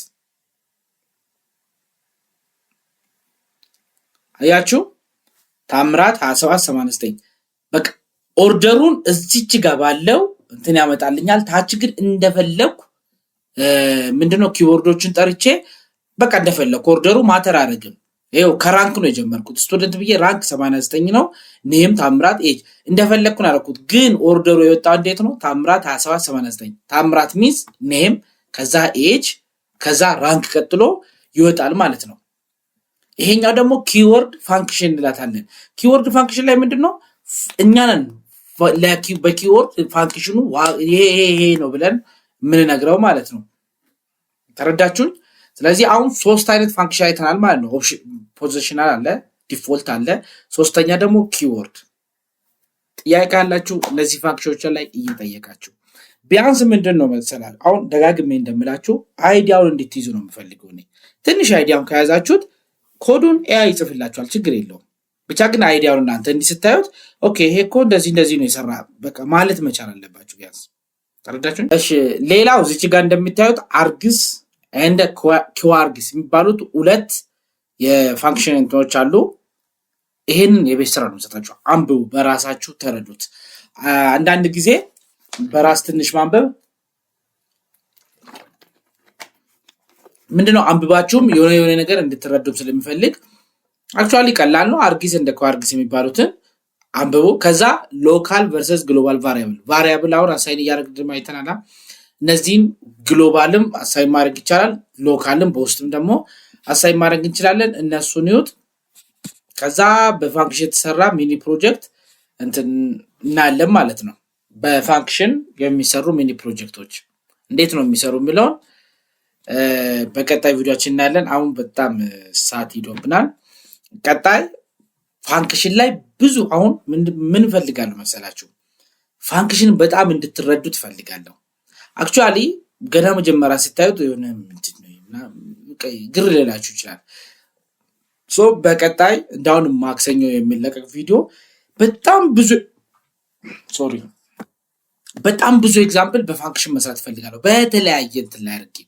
አያችሁ ታምራት 2789 በቃ ኦርደሩን እዚች ጋር ባለው እንትን ያመጣልኛል ታች ግን እንደፈለኩ ምንድነው ኪወርዶችን ጠርቼ በቃ እንደፈለኩ ኦርደሩ ማተር አረግም ይሄው ከራንክ ነው የጀመርኩት ስቱደንት ብዬ ራንክ 89 ነው ኔም ታምራት ኤጅ እንደፈለኩ አረኩት ግን ኦርደሩ የወጣው እንዴት ነው ታምራት 2789 ታምራት ሚንስ ኔም ከዛ ኤጅ ከዛ ራንክ ቀጥሎ ይወጣል ማለት ነው ይሄኛው ደግሞ ኪወርድ ፋንክሽን እንላታለን ኪወርድ ፋንክሽን ላይ ምንድነው እኛ ነን በኪወርድ ፋንክሽኑ ይሄ ነው ብለን ምን ነግረው ማለት ነው ተረዳችሁን ስለዚህ አሁን ሶስት አይነት ፋንክሽን አይተናል ማለት ነው ኦፕሽን ፖዚሽናል አለ ዲፎልት አለ ሶስተኛ ደግሞ ኪወርድ ጥያቄ ካላችሁ እነዚህ ፋንክሽኖች ላይ እየጠየቃችሁ ቢያንስ ምንድነው መሰላል አሁን ደጋግሜ እንደምላችሁ አይዲያውን እንድትይዙ ነው የምፈልገው እኔ ትንሽ አይዲያውን ከያዛችሁት ኮዱን ኤአይ ይጽፍላችኋል ችግር የለውም ብቻ ግን አይዲያውን እናንተ እንዲስታዩት ኦኬ ይሄ እኮ እንደዚህ ነው የሰራ በቃ ማለት መቻል አለባችሁ ቢያንስ ተረዳችሁ እሺ ሌላው እዚህ ጋር እንደምታዩት አርግስ and ኪዋርግስ የሚባሉት ሁለት የፋንክሽን እንትኖች አሉ ይሄንን የቤት ስራ ነው ሰጣችሁ አንብቡ በራሳችሁ ተረዱት አንዳንድ ጊዜ በራስ ትንሽ ማንበብ ምንድነው አንብባችሁም የሆነ ነገር እንድትረዱም ስለሚፈልግ አክቹአሊ ቀላል ነው አርጊስ እንደ ኳርጊስ የሚባሉትን አንብቡ ከዛ ሎካል ቨርሰስ ግሎባል ቫሪያብል አሁን አሳይን ያደርግልኝ አይተናላ እነዚህን ግሎባልም አሳይን ማድረግ ይቻላል ሎካልም በውስጥም ደግሞ አሳይን ማድረግ እንችላለን እነሱን ይሁት ከዛ በፋንክሽን ተሰራ ሚኒ ፕሮጀክት እንትን እናያለን ማለት ነው በፋንክሽን የሚሰሩ ሚኒ ፕሮጀክቶች እንዴት ነው የሚሰሩ የሚለው በቀጣይ ቪዲዮአችን እናያለን አሁን በጣም ሰዓት ይዶብናል ቀጣይ ፋንክሽን ላይ ብዙ አሁን ምን ፈልጋለሁ መሰላችሁ ፋንክሽን በጣም እንድትረዱት ፈልጋለሁ አክቹአሊ ገና መጀመሪያ ሲታዩት የሆነ ምንድነው ግር ሊላችሁ ይችላል ሶ በቀጣይ እንዳውን ማክሰኞ የሚለቀቅ ቪዲዮ በጣም ብዙ ኤግዛምፕል በፋንክሽን መስራት ፈልጋለሁ በተለያየ እንትን ላይ አድርጌ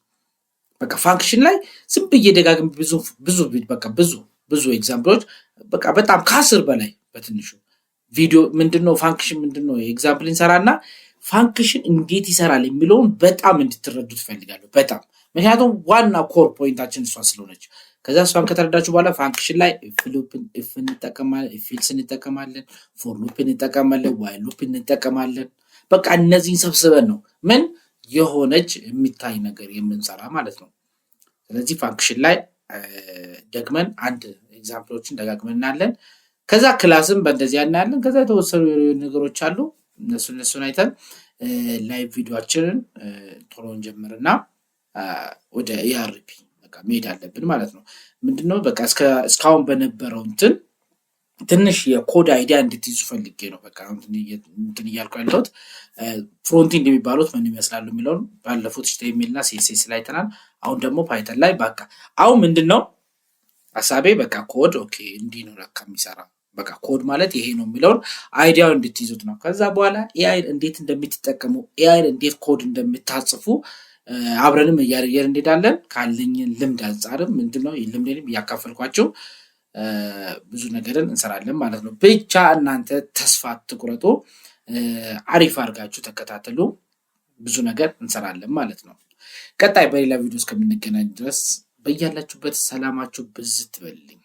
በቃ ፋንክሽን ላይ ዝም ብዬ ደጋግም ብዙ ኤግዛምፕሎች በቃ በጣም ከ10 በላይ በትንሹ ቪዲዮ ምንድነው ፋንክሽን ምንድነው ኤግዛምፕል እንሰራና ፋንክሽን እንዴት ይሰራል የሚለውን በጣም እንድትረዱት ፈልጋለሁ በጣም ምክንያቱም ዋና ኮር ፖይንታችን እሷ ስለሆነች ከዛ እሷን ከተረዳችሁ በኋላ ፋንክሽን ላይ if እንጠቀማለን if እንጠቀማለን for loop እንጠቀማለን while loop እንጠቀማለን በቃ እነዚህን ሰብስበን ነው ምን የሆነች የሚታይ ነገር የምንሰራ ማለት ነው ስለዚህ ፋንክሽን ላይ ደግመን አንድ ኤግዛምፕሎችን ደጋግመን እናያለን ከዛ ክላስም በእንደዚህ እናያለን ከዛ የተወሰኑ ነገሮች አሉ እነሱን አይተን ላይቭ ቪዲዮአችንን ቶሎ እንጀምርና ወደ ERP በቃ መሄድ አለብን ማለት ነው ምንድነው በቃ እስካሁን በነበረው እንትን ትንሽ የኮድ አይዲያ እንድትይዙ ፈልጌ ነው በቃ እንትን እያልኩ ያለሁት ፍሮንት ኤንድ የሚባሉት ምን ይመስላሉ የሚለውን ባለፉት HTML እና CSS ላይ ተናል አሁን ደግሞ ፓይተን ላይ በቃ አሁን ምንድነው ሐሳቤ በቃ ኮድ ኦኬ እንዲህ ነው ለካ የሚሰራ በቃ ኮድ ማለት ይሄ ነው የሚለውን አይዲያው እንድትይዙት ነው ከዛ በኋላ AI እንዴት እንደምትጠቀሙ AI እንዴት ኮድ እንደምታጽፉ አብረንም እያየን እንሄዳለን ካለኝ ልምድ አንፃርም ምንድነው ልምዴንም ያካፈልኳችሁ ብዙ ነገርን እንሰራለን ማለት ነው። ብቻ እናንተ ተስፋ አትቁረጡ፣ አሪፍ አድርጋችሁ ተከታተሉ። ብዙ ነገር እንሰራለን ማለት ነው። ቀጣይ በሌላ ቪዲዮ እስከምንገናኝ ድረስ በያላችሁበት ሰላማችሁ ብዝት ይበልልኝ።